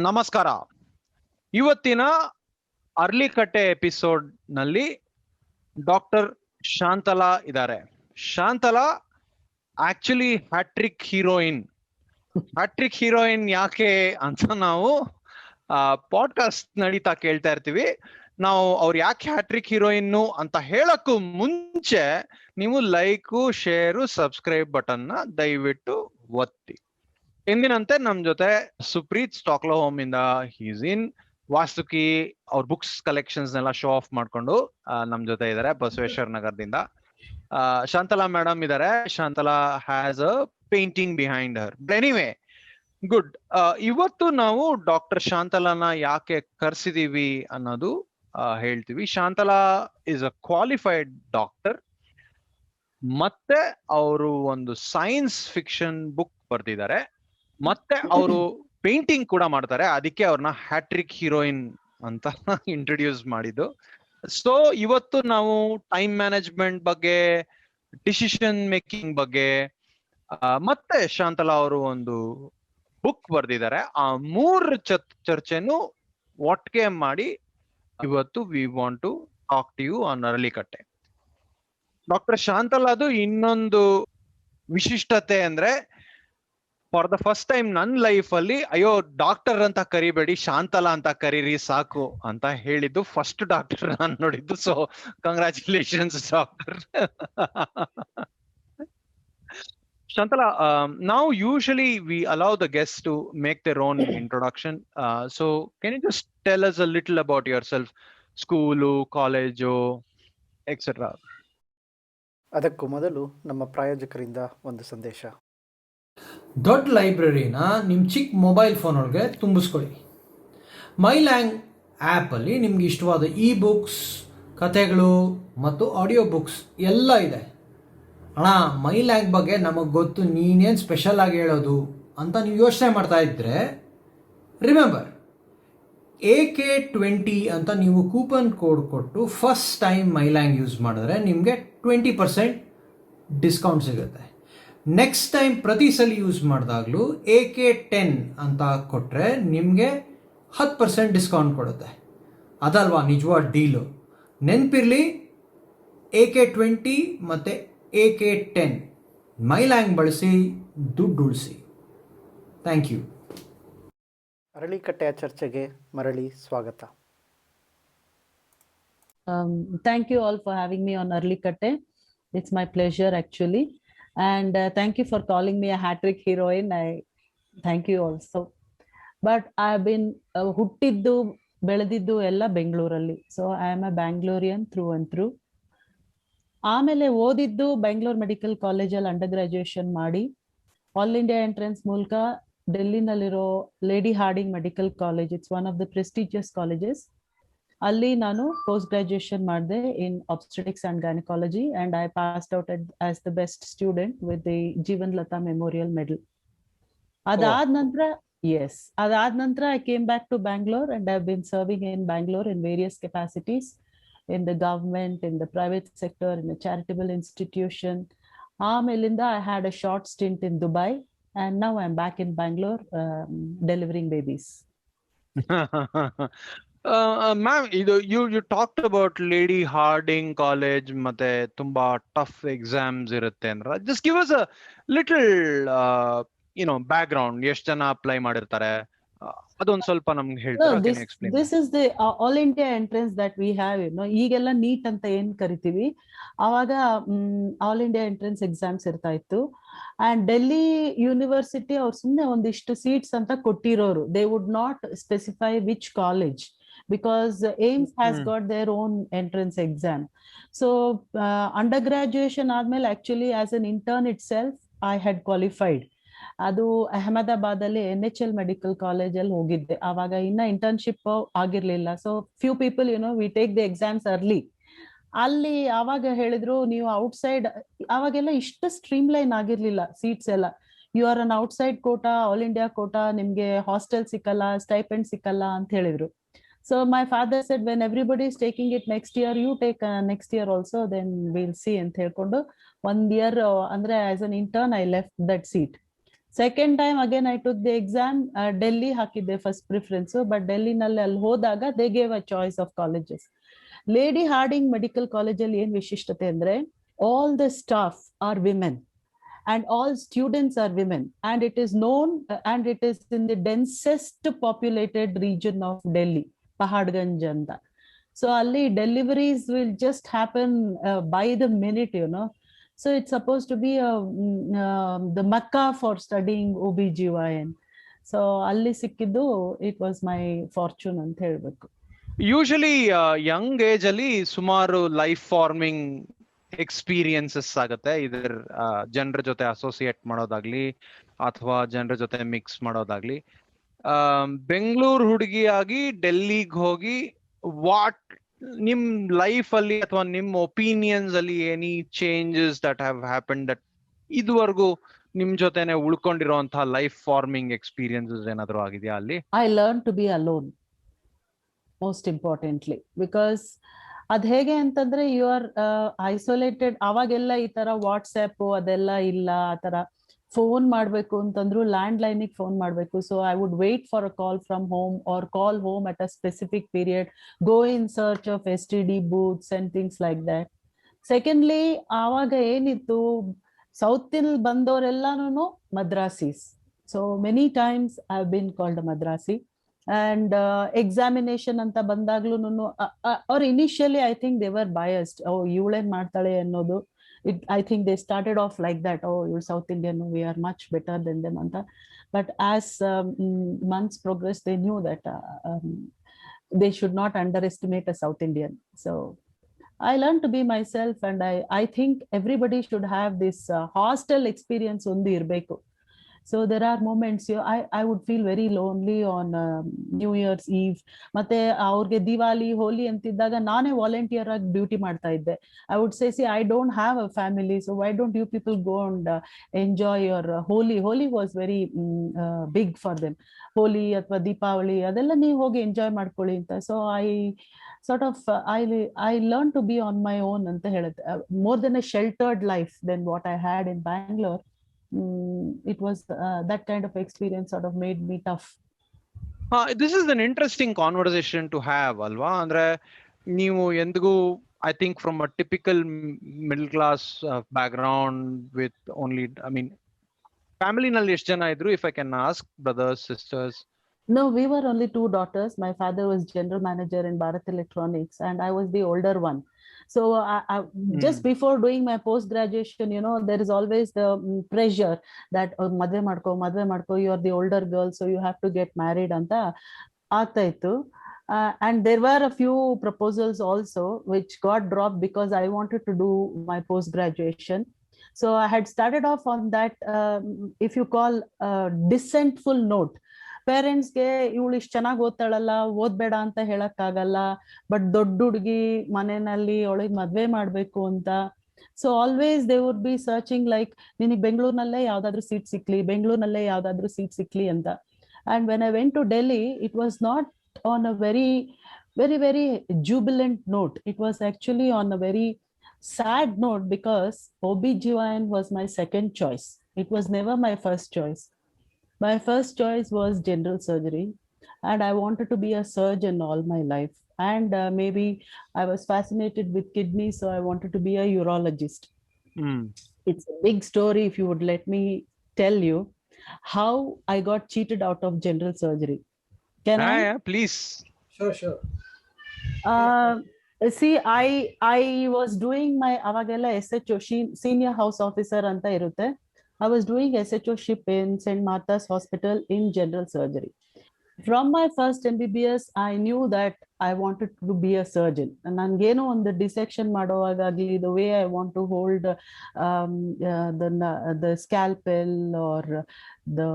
ನಮಸ್ಕಾರ. ಇವತ್ತಿನ ಅರ್ಲಿಕಟ್ಟೆ ಎಪಿಸೋಡ್ ನಲ್ಲಿ ಡಾಕ್ಟರ್ ಶಾಂತಲಾ ಇದ್ದಾರೆ. ಶಾಂತಲಾ ಆಕ್ಚುಲಿ ಹ್ಯಾಟ್ರಿಕ್ ಹೀರೋಯಿನ್ ಯಾಕೆ ಅಂತ ನಾವು ಪಾಡ್ಕಾಸ್ಟ್ ನಡೀತಾ ಕೇಳ್ತಾ ಇರ್ತೀವಿ. ನಾವು ಅವ್ರು ಯಾಕೆ ಹ್ಯಾಟ್ರಿಕ್ ಹೀರೋಯಿನ್ ಅಂತ ಹೇಳಕ್ಕೂ ಮುಂಚೆ ನೀವು ಲೈಕು, ಶೇರು, ಸಬ್ಸ್ಕ್ರೈಬ್ ಬಟನ್ ನ ದಯವಿಟ್ಟು ಒತ್ತಿ. ಎಂದಿನಂತೆ ನಮ್ ಜೊತೆ ಸುಪ್ರೀತ್ ಸ್ಟಾಕ್ಲೋಮ್ ಇಂದ ಹೀಸ್ ಇನ್. ವಾಸುಕಿ ಅವ್ರ ಬುಕ್ಸ್ ಕಲೆಕ್ಷನ್ಸ್ ನೆಲ್ಲ ಶೋ ಆಫ್ ಮಾಡ್ಕೊಂಡು ನಮ್ ಜೊತೆ ಇದಾರೆ ಬಸವೇಶ್ವರ ನಗರದಿಂದ. ಶಾಂತಲಾ ಮೇಡಮ್ ಇದಾರೆ. Shantala has a painting behind her. Anyway, good. ಇವತ್ತು ನಾವು ಡಾಕ್ಟರ್ ಶಾಂತಲಾನ ಯಾಕೆ ಕರ್ಸಿದೀವಿ ಅನ್ನೋದು ಹೇಳ್ತೀವಿ. Shantala is a qualified doctor, ಮತ್ತೆ ಅವರು ಒಂದು ಸೈನ್ಸ್ ಫಿಕ್ಷನ್ ಬುಕ್ ಬರ್ದಿದ್ದಾರೆ, ಮತ್ತೆ ಅವರು ಪೇಂಟಿಂಗ್ ಕೂಡ ಮಾಡ್ತಾರೆ. ಅದಕ್ಕೆ ಅವ್ರನ್ನ ಹ್ಯಾಟ್ರಿಕ್ ಹೀರೋಯಿನ್ ಅಂತ ಇಂಟ್ರೊಡ್ಯೂಸ್ ಮಾಡಿದ್ದು. ಸೊ ಇವತ್ತು ನಾವು ಟೈಮ್ ಮ್ಯಾನೇಜ್ಮೆಂಟ್ ಬಗ್ಗೆ, ಡಿಸಿಷನ್ ಮೇಕಿಂಗ್ ಬಗ್ಗೆ, ಮತ್ತೆ ಶಾಂತಲಾ ಅವರು ಒಂದು ಬುಕ್ ಬರ್ದಿದ್ದಾರೆ. ಆ ಮೂರು ಚರ್ಚೆನು ಒಟ್ಟಿಗೆ ಮಾಡಿ ಇವತ್ತು we want to talk to you on Aralikatte. Doctor ಶಾಂತಲಾದು ಇನ್ನೊಂದು ವಿಶಿಷ್ಟತೆ ಅಂದ್ರೆ, ಫಾರ್ ದ ಫಸ್ಟ್ ಟೈಮ್ ನನ್ನ ಲೈಫ್ ಅಲ್ಲಿ ಅಯ್ಯೋ ಡಾಕ್ಟರ್ ಅಂತ ಕರಿಬೇಡಿ, ಶಾಂತಲಾ ಅಂತ ಕರೀರಿ ಸಾಕು ಅಂತ ಹೇಳಿದ್ದು ಫಸ್ಟ್ ಡಾಕ್ಟರ್ ನಾನು ನೋಡಿದ್ದು. So congratulations doctor. Shantala, now usually we allow the guests to make their own introduction. So can you just tell us a little about yourself, school, college, etc. ಅದಕ್ಕೂ ಮೊದಲು ನಮ್ಮ ಪ್ರಾಯೋಜಕರಿಂದ ಒಂದು ಸಂದೇಶ. ದೊಡ್ಡ ಲೈಬ್ರರಿನ ನಿಮ್ಮ ಚಿಕ್ಕ ಮೊಬೈಲ್ ಫೋನ್ ಒಳಗೆ ತುಂಬಿಸ್ಕೊಳ್ಳಿ. ಮೈಲ್ಯಾಂಗ್ ಆ್ಯಪಲ್ಲಿ ನಿಮ್ಗೆ ಇಷ್ಟವಾದ ಇ ಬುಕ್ಸ್, ಕಥೆಗಳು ಮತ್ತು ಆಡಿಯೋ ಬುಕ್ಸ್ ಎಲ್ಲ ಇದೆ. ಅಣ್ಣ, ಮೈಲ್ಯಾಂಗ್ ಬಗ್ಗೆ ನಮಗೆ ಗೊತ್ತು, ನೀನೇನು ಸ್ಪೆಷಲ್ ಆಗಿ ಹೇಳೋದು ಅಂತ ನೀವು ಯೋಚನೆ ಮಾಡ್ತಾ ಇದ್ದರೆ, ರಿಮೆಂಬರ್ AK20 ಅಂತ ನೀವು ಕೂಪನ್ ಕೋಡ್ ಕೊಟ್ಟು ಫಸ್ಟ್ ಟೈಮ್ ಮೈಲ್ಯಾಂಗ್ ಯೂಸ್ ಮಾಡಿದ್ರೆ ನಿಮಗೆ 20% ಡಿಸ್ಕೌಂಟ್ ಸಿಗುತ್ತೆ. ನೆಕ್ಸ್ಟ್ ಟೈಮ್ ಪ್ರತಿ ಸಲ ಯೂಸ್ ಮಾಡಿದಾಗಲೂ AK10 ಅಂತ ಕೊಟ್ಟರೆ ನಿಮಗೆ 10% ಡಿಸ್ಕೌಂಟ್ ಕೊಡುತ್ತೆ. ಅದಲ್ವಾ ನಿಜವಾದ ಡೀಲು? ನೆನಪಿರಲಿ, AK20 ಮತ್ತು AK10 ಮೈಲ್ಯಾಂಗ್ ಬಳಸಿ ದುಡ್ಡು ಉಳಿಸಿ. Thank you. ಅರಳಿಕಟ್ಟೆಯ ಚರ್ಚೆಗೆ ಮರಳಿ ಸ್ವಾಗತ. Thank you all for having me on Arlikatte. It's my pleasure actually. And thank you for calling me a hat-trick heroine. I thank you also. But I've been ಹುಟ್ಟಿದ್ದು ಬೆಳೆದಿದ್ದು ಎಲ್ಲ ಬೆಂಗಳೂರಲ್ಲಿ. So I am a Bangalorean through and through. ಆಮೇಲೆ ಓದಿದ್ದು Bengaluru medical ಕಾಲೇಜಲ್ಲಿ under graduation ಮಾಡಿ all India entrance ಮೂಲಕ ಡೆಲ್ಲಿನಲ್ಲಿರೋ Lady Hardinge Medical College, it's one of the prestigious colleges, ಅಲ್ಲಿ ನಾನು ಪೋಸ್ಟ್ ಗ್ರಾಜುಯೇಷನ್ ಮಾಡಿದೆ in obstetrics and gynaecology and I passed out as the best student with the Jeevan Latha Memorial Medal. ಅದಾದ ನಂತರ I came back to Bangalore and I have been serving in Bangalore in various capacities, in the government, in the private sector, in a charitable institution. Amelinda I had a short stint in Dubai and now I'm back in Bangalore delivering babies. Ma'am, you talked about Lady Harding College, ಮತ್ತೆ ತುಂಬಾ tough exams ಇರುತ್ತೆ ಅಂದ್ರೆ, just give us a little background. ಎಷ್ಟು ಜನ apply ಮಾಡಿರ್ತಾರೆ ಅದೊಂದು ಸ್ವಲ್ಪ ನಮ್ಗೆ ಹೇಳ್ತೀರಾ? This is the all India entrance that we have, ಈಗೆಲ್ಲ ನೀಟ್ ಅಂತ ಏನ್ ಕರಿತೀವಿ, ಅವಾಗ ಆಲ್ ಇಂಡಿಯಾ ಎಂಟ್ರೆನ್ಸ್ ಎಕ್ಸಾಮ್ಸ್ ಇರ್ತಾ ಇತ್ತು. ಅಂಡ್ ಡೆಲ್ಲಿ ಯೂನಿವರ್ಸಿಟಿ ಅವ್ರು ಸುಮ್ಮನೆ ಒಂದಿಷ್ಟು ಸೀಟ್ಸ್ ಅಂತ ಕೊಟ್ಟಿರೋರು. They would not specify which college because AIIMS has got their own entrance exam. So undergraduation ಆದ್ಮೇಲೆ actually as an intern itself I had qualified. ಅದು ಅಹಮದಾಬಾದ್ ಅಲ್ಲಿ NHL ಮೆಡಿಕಲ್ ಕಾಲೇಜ್ ಅಲ್ಲಿ ಹೋಗಿದ್ದೆ. ಆವಾಗ ಇನ್ನ ಇಂಟರ್ನ್ಶಿಪ್ ಆಗಿರ್ಲಿಲ್ಲ. So few people we take the exams early. ಅಲ್ಲಿ ಆವಾಗ ಹೇಳಿದ್ರು, ನೀವು ಔಟ್ಸೈಡ್, ಅವಾಗೆಲ್ಲ ಇಷ್ಟು ಸ್ಟ್ರೀಮ್ ಲೈನ್ ಆಗಿರ್ಲಿಲ್ಲ ಸೀಟ್ಸ್ ಎಲ್ಲ. You are on outside quota, all India quota, ನಿಮ್ಗೆ ಹಾಸ್ಟೆಲ್ ಸಿಕ್ಕಲ್ಲ, ಸ್ಟೈಪೆಂಡ್ ಸಿಕ್ಕಲ್ಲ ಅಂತ ಹೇಳಿದ್ರು. So my father said, when everybody is taking it next year, you take next year also, then will see ಅಂತ ಹೇಳ್ಕೊಂಡು 1 year ಅಂದ್ರೆ as an intern I left that seat. Second time again I took the exam. Delhi ಹಾಕಿದ್ದೆ first preference, but ಡೆಲ್ಲಿನಲ್ಲಿ ಅಲ್ಲಿ ಹೋದಾಗ they gave a choice of colleges. Lady Hardinge medical ಕಾಲೇಜಲ್ಲಿ ಏನ್ ವಿಶಿಷ್ಟತೆ ಅಂದ್ರೆ all the staff R women and all students are women, and it is known and it is in the densest populated region of Delhi, Paharganj anta. So alli deliveries will just happen by the minute, you know. So it's supposed to be the Makkah for studying OBGYN. So alli sikkiddu, it was my fortune anta helbeku. Usually Young age ಅಲ್ಲಿ ಸುಮಾರು life farming experiences ಆಗುತ್ತೆ, ಇದರ ಜನರ ಜೊತೆ associate ಮಾಡೋದಾಗ್ಲಿ ಅಥವಾ ಜನರ ಜೊತೆ ಮಿಕ್ಸ್ ಮಾಡೋದಾಗ್ಲಿ. ಬೆಂಗಳೂರು ಹುಡುಗಿಯಾಗಿ ಡೆಲ್ಲಿಗೆ ಹೋಗಿ ವಾಟ್ ನಿಮ್ ಲೈಫ್ ಅಲ್ಲಿ ಅಥವಾ ನಿಮ್ ಒಪಿನಿಯನ್ಸ್ ಅಲ್ಲಿ any changes that have happen that ಇದುವರೆಗೂ ನಿಮ್ ಜೊತೆನೆ ಉಳ್ಕೊಂಡಿರುವಂತಹ ಲೈಫ್ ಫಾರ್ಮಿಂಗ್ ಎಕ್ಸ್ಪೀರಿಯನ್ಸಸ್ ಏನಾದ್ರು ಆಗಿದೆಯಾ ಅಲ್ಲಿ? I learned to be alone, most importantly, because ಅದ್ ಹೇಗೆ ಅಂತಂದ್ರೆ ಯು ಆರ್ ಐಸೋಲೇಟೆಡ್. ಅವಾಗೆಲ್ಲ ಈ ತರ ವಾಟ್ಸ್ಆಪ್ ಅದೆಲ್ಲ ಇಲ್ಲ. ಆ ತರ ಫೋನ್ ಮಾಡ್ಬೇಕು ಅಂತಂದ್ರು ಲ್ಯಾಂಡ್ ಲೈನಿಗೆ ಫೋನ್ ಮಾಡ್ಬೇಕು. So I would wait for a call from home or call home at a specific period, go in search of STD booths and things like that. Secondly, ಆವಾಗ ಏನಿತ್ತು, ಸೌತ್ ಇಲ್ ಬಂದವರೆಲ್ಲಾನು Madrasis. So many times I have been called a Madrasi. And examination anta bandaglu or initially I think they were biased. Oh, ಇವಳೇನ್ ಮಾಡ್ತಾಳೆ ಅನ್ನೋದು. I think they started off like that. Oh, you're South Indian, we are much better than them anta. But as months progressed, they knew that they should not underestimate a South Indian. So I learned to be myself, and I think everybody should have this hostel experience ಒಂದು ಇರಬೇಕು. So there are moments I would feel very lonely on New Year's Eve. ಮತ್ತೆ ಅವ್ರಿಗೆ ದಿವಾಲಿ ಹೋಲಿ ಅಂತಿದ್ದಾಗ ನಾನೇ volunteer ಆಗಿ duty ಮಾಡ್ತಾ ಇದ್ದೆ. I would say, see, I don't have a family, so why don't you people go and enjoy your Holi? Holi was very big for them. Holi ಅಥವಾ ದೀಪಾವಳಿ ಅದೆಲ್ಲ ನೀವು ಹೋಗಿ ಎಂಜಾಯ್ ಮಾಡ್ಕೊಳ್ಳಿ ಅಂತ. So I sort of I learned to be on my own ಅಂತ ಹೇಳುತ್ತೆ. More than a sheltered life than what I had in Bangalore. It was that kind of experience sort of made me tough. This is an interesting conversation to have, alva. Andre ನೀವು ಎಂದಿಗೂ I think from a typical middle class background with only, I mean, family ನಲ್ಲಿ ಎಷ್ಟು ಜನ ಇದ್ರು, if I can ask, brothers, sisters? No, we were only two daughters. My father was general manager in Bharat Electronics, and I was the older one. So just before doing my post graduation, you know, there is always the pressure that madve madko, you are the older girl, so you have to get married anta aagta ittu. And there were a few proposals also which got dropped because I wanted to do my post graduation. So I had started off on that, if you call dissentful note. ಪೇರೆಂಟ್ಸ್ಗೆ ಇವಳು ಇಷ್ಟು ಚೆನ್ನಾಗಿ ಓದ್ತಾಳಲ್ಲ, ಓದ್ಬೇಡ ಅಂತ ಹೇಳಕ್ ಆಗಲ್ಲ, but ದೊಡ್ಡ ಹುಡುಗಿ ಮನೆಯಲ್ಲಿ ಅವಳಿಗೆ ಮದ್ವೆ ಮಾಡ್ಬೇಕು ಅಂತ. So always they would be searching like, ನಿನಗೆ ಬೆಂಗಳೂರಿನಲ್ಲೇ ಯಾವ್ದಾದ್ರು ಸೀಟ್ ಸಿಕ್ಲಿ, ಬೆಂಗಳೂರಿನಲ್ಲೇ ಯಾವ್ದಾದ್ರು ಸೀಟ್ ಸಿಕ್ಲಿ ಅಂತ. And when I went to Delhi, it was not on a very very very jubilant note. It was actually on a very sad note because OBGYN was my second choice. It was never my first choice. My first choice was general surgery, and I wanted to be a surgeon all my life. And maybe I was fascinated with kidneys, so I wanted to be a urologist. It's a big story if you would let me tell you how I got cheated out of general surgery. Can I? Yeah, please. Sure. See, I was doing my avagella SHO, senior house officer anta irutte. I was doing SHO-ship in St. Martha's Hospital in general surgery. From my first MBBS, I knew that I wanted to be a surgeon. And nangeno on the dissection madovagagli, the way I want to hold the scalpel or the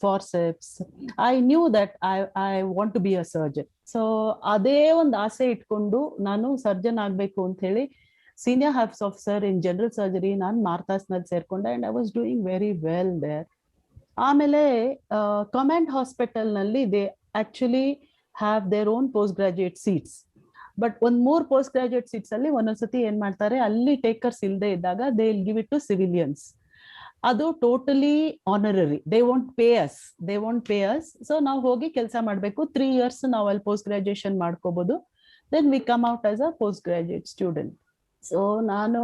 forceps, I knew that I want to be a surgeon. So ade ಒಂದು ಆಸೆ ಇಟ್ಕೊಂಡು ನಾನು surgeon ಆಗ್ಬೇಕು ಅಂತ ಹೇಳಿ senior house officer in general surgery ನಾನು Martha's ನಲ್ಲಿ ಸೇರ್ಕೊಂಡೆ. and I was doing very well there. ಆಮೇಲೆ ಕಮಾಂಡ್ ಹಾಸ್ಪಿಟಲ್ ನಲ್ಲಿ they actually have their own post graduate seats, but ಒಂದ್ 3 post graduate seats ಅಲ್ಲಿ ಒಂದೊಂದ್ಸತಿ ಏನ್ ಮಾಡ್ತಾರೆ, ಅಲ್ಲಿ ಟೇಕರ್ಸ್ ಇಲ್ಲದೆ ಇದ್ದಾಗ they will give it to civilians. ಅದು totally honorary. They won't pay us. So ನಾವು ಹೋಗಿ ಕೆಲಸ ಮಾಡಬೇಕು. 3 years ನಾವು ಅಲ್ಲಿ ಪೋಸ್ಟ್ ಗ್ರಾಜುಯೇಷನ್ ಮಾಡ್ಕೋಬಹುದು. Then we come out as a post graduate student. So ನಾನು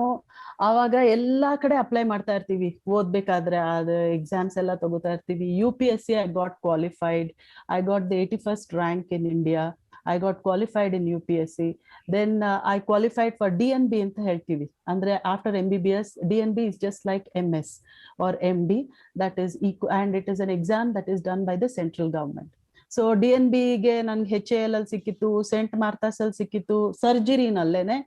ಆವಾಗ ಎಲ್ಲಾ ಕಡೆ ಅಪ್ಲೈ ಮಾಡ್ತಾ ಇರ್ತೀವಿ, ಓದ್ಬೇಕಾದ್ರೆ ಅದು ಎಕ್ಸಾಮ್ಸ್ ಎಲ್ಲ ತಗೋತಾ ಇರ್ತೀವಿ. UPSC I got qualified. I got the 81st rank in India. I got qualified in UPSC. Then I qualified for DNB ಅಂತ ಹೇಳ್ತೀವಿ. ಅಂದ್ರೆ after MBBS, DNB is just like MS or MD. That is equal, and it is an exam that is done by the central government. So DNB ಗೆ ನನ್ಗೆ HAL ಅಲ್ಲಿ ಸಿಕ್ಕಿತ್ತು, scent Martha's ಅಲ್ಲಿ ಸಿಕ್ಕಿತ್ತು, ಸರ್ಜರಿನಲ್ಲೇನೆ.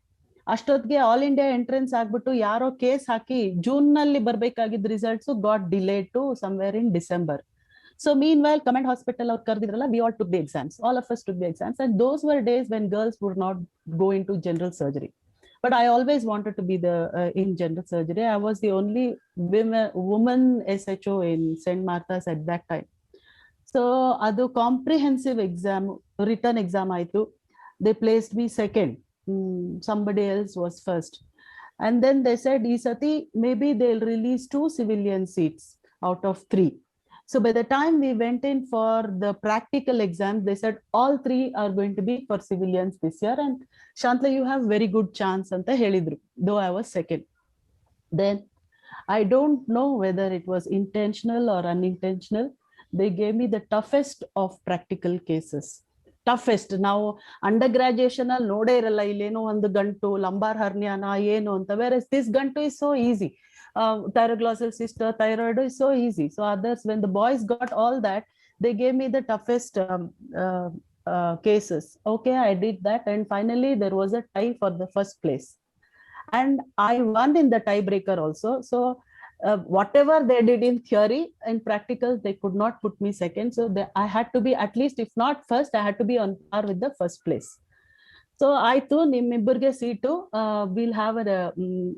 ಅಷ್ಟೊತ್ತಿಗೆ ಆಲ್ ಇಂಡಿಯಾ ಎಂಟ್ರೆನ್ಸ್ ಆಗ್ಬಿಟ್ಟು ಯಾರೋ case ಹಾಕಿ ಜೂನ್ ನಲ್ಲಿ ಬರ್ಬೇಕಾಗಿದ್ದ results got delayed to somewhere in December. So meanwhile, Command Hospital or Kardidrala, we all took the exams. All of us took the exams. And those were days when girls would not go into general surgery. But I always wanted to be in general surgery. I was the only woman SHO in St. Martha's at that time. So adu comprehensive exam, written exam aitu. They placed me second. Somebody else was first. And then they said, Isati, maybe they'll release 2 civilian seats out of 3. So by the time we went in for the practical exams, they said all 3 are going to be for civilians this year. And Shantla, you have very good chance anta helidru, though I was second. Then I don't know whether it was intentional or unintentional. They gave me the toughest of practical cases. Toughest. ನಾವು under graduation ಅಲ್ಲಿ ನೋಡೇ ಇರಲ್ಲ ಇಲ್ಲೇನೋ ಒಂದು ಗಂಟು, lumbar ಹರ್ನಿಯಾನ ಏನು ಅಂತ. Where this ಗಂಟು is so easy. Thyroglossal cyst, thyroid is so easy. So others, when the boys got all that, they gave me the toughest cases. Okay, I did that, and finally there was a tie for the first place, and I won in the tiebreaker also. So whatever they did in theory, in practicals they could not put me second. So I had to be at least, if not first, I had to be on par with the first place. So ಆಯ್ತು, ನಿಮ್ಮಿಬ್ಬರಿಗೆ seat, will have a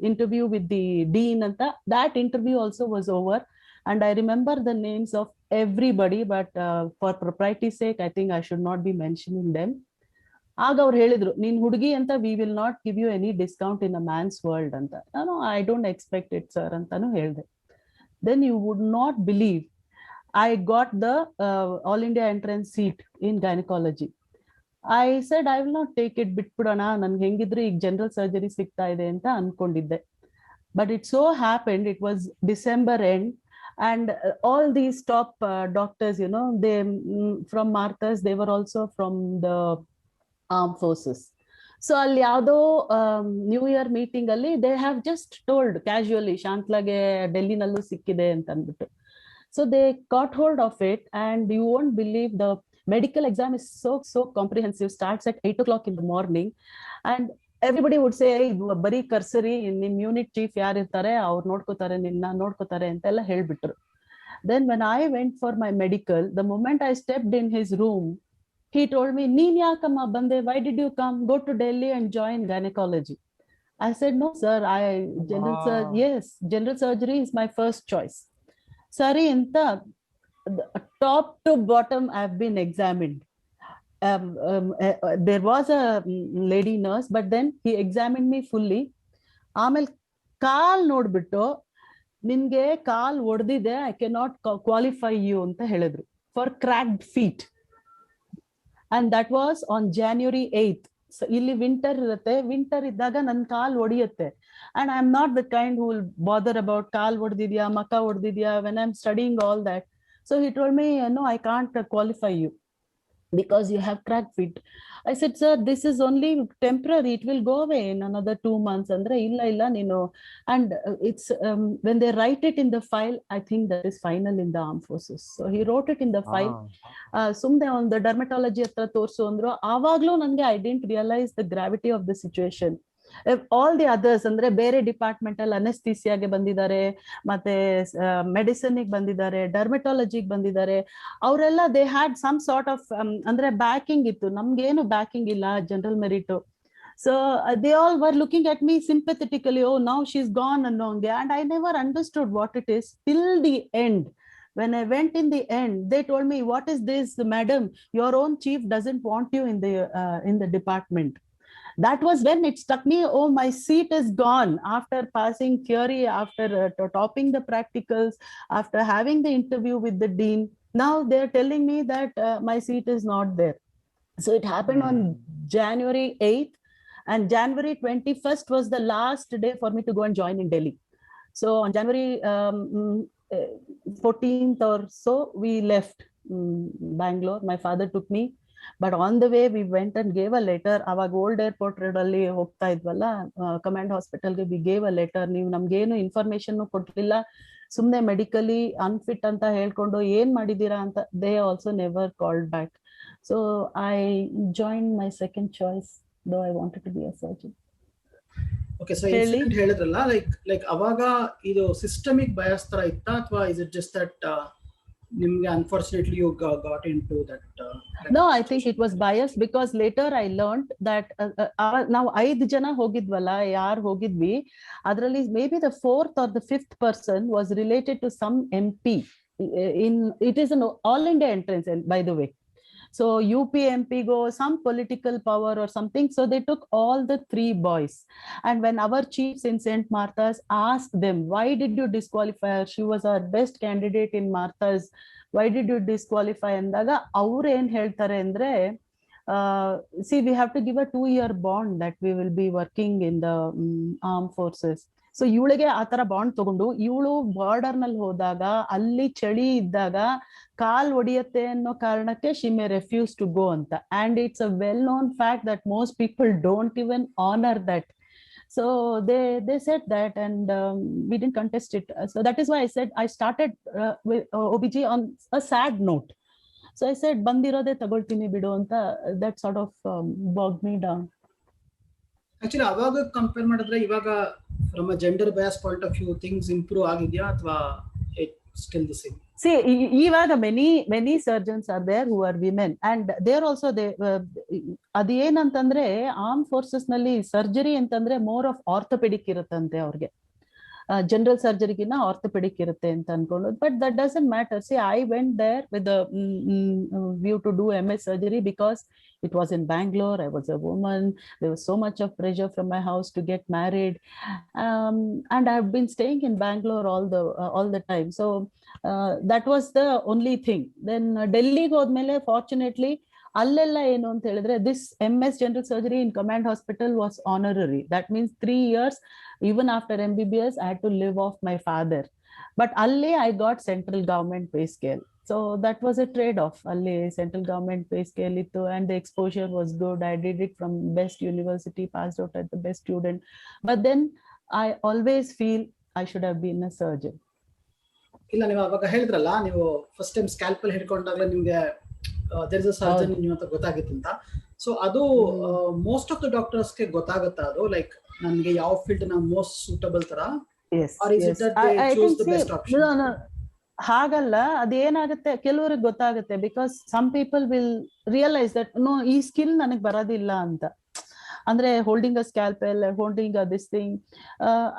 interview with the dean ಅಂತ. That interview also was over, and I remember the names of everybody, but for propriety sake I think I should not be mentioning them. ಆಗ ಅವ್ರು ಹೇಳಿದ್ರು, ನೀನ್ ಹುಡುಗಿ ಅಂತ we will not give you any discount in a man's world ಅಂತ. ನಾನು I don't expect it sir ಅಂತಾನು ಹೇಳಿದೆ. Then you would not believe, I got the all India entrance seat in gynaecology. I said, I will not take it, ಬಿಟ್ಬಿಡೋಣ, ನನ್ಗೆ ಹೆಂಗಿದ್ರು ಈಗ general surgery ಸಿಗ್ತಾ ಇದೆ ಅಂತ ಅನ್ಕೊಂಡಿದ್ದೆ. But it so happened, it was December end, and all these top doctors, you know, they from Martha's, they were also from the armed forces. So ಅಲ್ಲಿ ಯಾವುದೋ new year meeting ಅಲ್ಲಿ they have just told casually, ಶಾಂತ್ಲಾಗೆ ಡೆಲ್ಲಿನಲ್ಲೂ ಸಿಕ್ಕಿದೆ ಅಂತ ಅಂದ್ಬಿಟ್ಟು. So they got hold of it, and you won't believe, the medical exam is so comprehensive, starts at 8 o'clock in the morning, and everybody would say, ಬರೀ ಕರ್ಸರಿ, ನಿಮ್ unit chief ಯಾರು ಇರ್ತಾರೆ ಅವ್ರು ನೋಡ್ಕೋತಾರೆ, ನಿನ್ನ ನೋಡ್ಕೋತಾರೆ ಅಂತೆಲ್ಲ ಹೇಳ್ಬಿಟ್ರು. Then when I went for my medical, the moment I stepped in his room, he told me, ನೀನ್ ಯಾಕಮ್ಮ ಬಂದೆ, why did you come, go to Delhi and join gynecology. I said, no sir, general surgery is my first choice. Sorry ಅಂತ top to bottom I've been examined. There was a lady nurse, but then he examined me fully. ಆಮೇಲೆ ಕಾಲ್ ನೋಡ್ಬಿಟ್ಟು, ನಿನ್ಗೆ ಕಾಲ್ ಒಡೆದಿದೆ, I can not qualify you ಅಂತ ಹೇಳಿದ್ರು for cracked feet. And that was on January 8th. ಇಲ್ಲಿ winter ಇರುತ್ತೆ, ವಿಂಟರ್ ಇದ್ದಾಗ ನನ್ ಕಾಲ್ ಒಡೆಯುತ್ತೆ, and I'm not the kind who will bother about ಕಾಲ್ ಒಡೆದಿದ್ಯಾ, ಮಕ ಒಡೆದಿದ್ಯಾ, when I'm studying all that. So he told me, no, I can't qualify you because you have cracked feet. I said, sir, this is only temporary, it will go away in another 2 months. Andre illa nino, and it's when they write it in the file, I think that is final in the armed forces. So he wrote it in the file. Sumde on the dermatology hatra torsu andru, avaglu nange I didn't realize the gravity of the situation. All the others ಅಂದ್ರೆ ಬೇರೆ department ಅಲ್ಲಿ ಅನೆಸ್ಥಿಸಿಯಾಗೆ ಬಂದಿದ್ದಾರೆ, ಮತ್ತೆ ಮೆಡಿಸಿನ್ಗೆ ಬಂದಿದ್ದಾರೆ, ಡರ್ಮೆಟಾಲಜಿಗೆ ಬಂದಿದ್ದಾರೆ, ಅವರೆಲ್ಲ they had some sort of ಅಂದ್ರೆ ಬ್ಯಾಕಿಂಗ್ ಇತ್ತು, ನಮ್ಗೇನು ಬ್ಯಾಕಿಂಗ್ ಇಲ್ಲ, general merit. So they all were looking at me sympathetically, oh now she is gone ಅನ್ನೋಂಗೆ. And I never understood what it is till the end. When I went in the end, they told me, what is this, madam, your own chief doesn't want you in the department. that was when it struck me, oh, my seat is gone. After passing theory, after topping the practicals, after having the interview with the dean, now they're telling me that my seat is not there. So it happened on January 8th, and January 21st was the last day for me to go and join in Delhi. So on January 14th or so, we left Bangalore. My father took me, but on the way we went and gave a letter. Aವಾಗ old airport road ಅಲ್ಲಿ ಹೋಗ್ತಾ ಇದ್ವಲ್ಲ, command ಹಾಸ್ಪಿಟಲ್ಗೆ we gave a letter. ನೀವು ನಮ್ಗೇನು information ಕೊಟ್ಟಿಲ್ಲ, ಸುಮ್ನೆ medically unfit ಅಂತ ಹೇಳ್ಕೊಂಡು ಏನ್ ಮಾಡಿದೀರಾ ಅಂತ. They also never called back. So I joined my second choice, though I wanted to be a surgeon. Okay, so incident ಹೇಳಿದ್ರಲ್ಲ, like ಅವಾಗ ಇದು ಸಿಸ್ಟಮಿಕ್ ಬಯಾಸ್ ತರ ಇತ್ತಾ, ಅಥವಾ is it just that ನಿಮ್ಗೆ unfortunately you got into that? No, I think it was biased, because later I learned that ನಾವು 5 ಜನ ಹೋಗಿದ್ವಲ್ಲ, ಯಾರು ಹೋಗಿದ್ವಿ ಅದರಲ್ಲಿ maybe the 4th or the 5th person was related to some MP. It is an all India entrance, by the way. So UP MP go some political power or something. So they took all the 3 boys. And when our chiefs in St. Martha's asked them, why did you disqualify her? She was our best candidate in Martha's. Why did you disqualify? Andaga avru en heltare andre, see, we have to give a 2-year bond that we will be working in the armed forces. So ಇವಳಿಗೆ ಆ ತರ bond ತಗೊಂಡು, ಇವಳು border ನಲ್ಲಿ ಹೋದಾಗ ಅಲ್ಲಿ ಚಳಿ ಇದ್ದಾಗ ಕಾಲ್ ಒಡಿಯತ್ತೆ ಅನ್ನೋ ಕಾರಣಕ್ಕೆ she may refuse to go ಅಂತ. And it's a well known fact that most people don't even honour that. So they said that, and we didn't contest it. So that is why I said I started with OBG on a sad note. So I said ಬಂದಿರೋದೇ ತಗೊಳ್ತೀನಿ ಬಿಡು ಅಂತ. That sort of bogged me down. Actually ಅವಾಗ compare ಮಾಡಿದ್ರೆ ಇವಾಗ from a gender bias point of view things improve ಆಗಿದೆಯಾ, ಅಥವಾ it's still the same? See, ಇವಾಗ many surgeons are there who are women, and they're also ಅದೇನಂತಂದ್ರೆ arm forces ನಲ್ಲಿ surgery ಅಂತಂದ್ರೆ more of orthopaedic ಇರುತ್ತಂತೆ ಅವ್ರಿಗೆ. ಜನರಲ್ ಸರ್ಜರಿಗಿನ್ನ orthopaedic ಇರುತ್ತೆ ಅಂತ ಅನ್ಕೊಂಡು. But that doesn't matter. See, I went there with view to do MS surgery because it was in Bangalore. I was a woman. There was so much of pressure from my house to get married, and I've been staying in Bangalore all the time. So that was the only thing. Then Delhi ಗೆ ಹೋದ್ಮೇಲೆ fortunately ಅಲ್ಲೆಲ್ಲ ಏನು ಅಂತ ಹೇಳಿದ್ರೆ, this MS general surgery in Command Hospital was honorary. That means 3 years, even after MBBS, I had to live off my father. But ಅಲ್ಲಿ I got central government pay scale. So that was a trade-off. ಅಲ್ಲಿ central government pay scale ಇತ್ತು, and the exposure was good. I did it from best university, passed out as the best student. But then I always feel I should have been a surgeon. ಇಲ್ಲ, ನೀವು ಅವಾಗ ಹೇಳಿದ್ರಲ್ಲ, ನೀವು first time scalpel ಹಿಡ್ಕೊಂಡಾಗಲೇ ನಿಮ್ಗೆ there is a surgeon in you ಅಂತ ಗೊತ್ತಾಗಿತ್ತು ಅಂತ. So ಅದು ಮೋಸ್ಟ್ ಆಫ್ ದ ಡಾಕ್ಟರ್ಸ್ಗೆ ಗೊತ್ತಾಗುತ್ತಾ ಅದು, ಲೈಕ್ ನನಗೆ ಯಾವ ಫೀಲ್ಡ್ ನಾನು ಮೋಸ್ಟ್ ಸೂಟಬಲ್ ತರ? Yes, or is it that they choose the best option? No. ಹಾಗಲ್ಲ, ಅದೇನಾಗುತ್ತೆ, ಕೆಲವ್ರಿಗೆ ಗೊತ್ತಾಗುತ್ತೆ. Because some people will realise that no, ಈ ಸ್ಕಿಲ್ ನನಗೆ ಬರೋದಿಲ್ಲ ಅಂತ. ಅಂದ್ರೆ holding a scalpel, holding a this thing,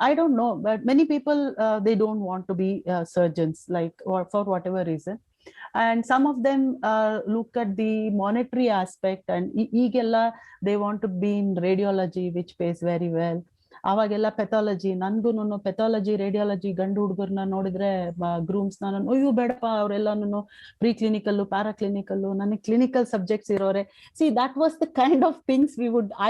I don't know. But many people they don't want to be surgeons, like for whatever reason. And some of them look at the monetary aspect, and ಈಗೆಲ್ಲ they want to be in radiology, which pays very well. ಅವಾಗೆಲ್ಲ pathology, ನನ್ಗೂನು pathology, radiology ಗಂಡು ಹುಡುಗರ್ನ ನೋಡಿದ್ರೆ grooms, ನಾನು ಅಯ್ಯೋ ಬೇಡಪ್ಪ, ಅವರೆಲ್ಲಾನು pre clinical, paraclinical, ನನಗೆ clinical subjects ಇರೋರೆ. See, that was the kind of things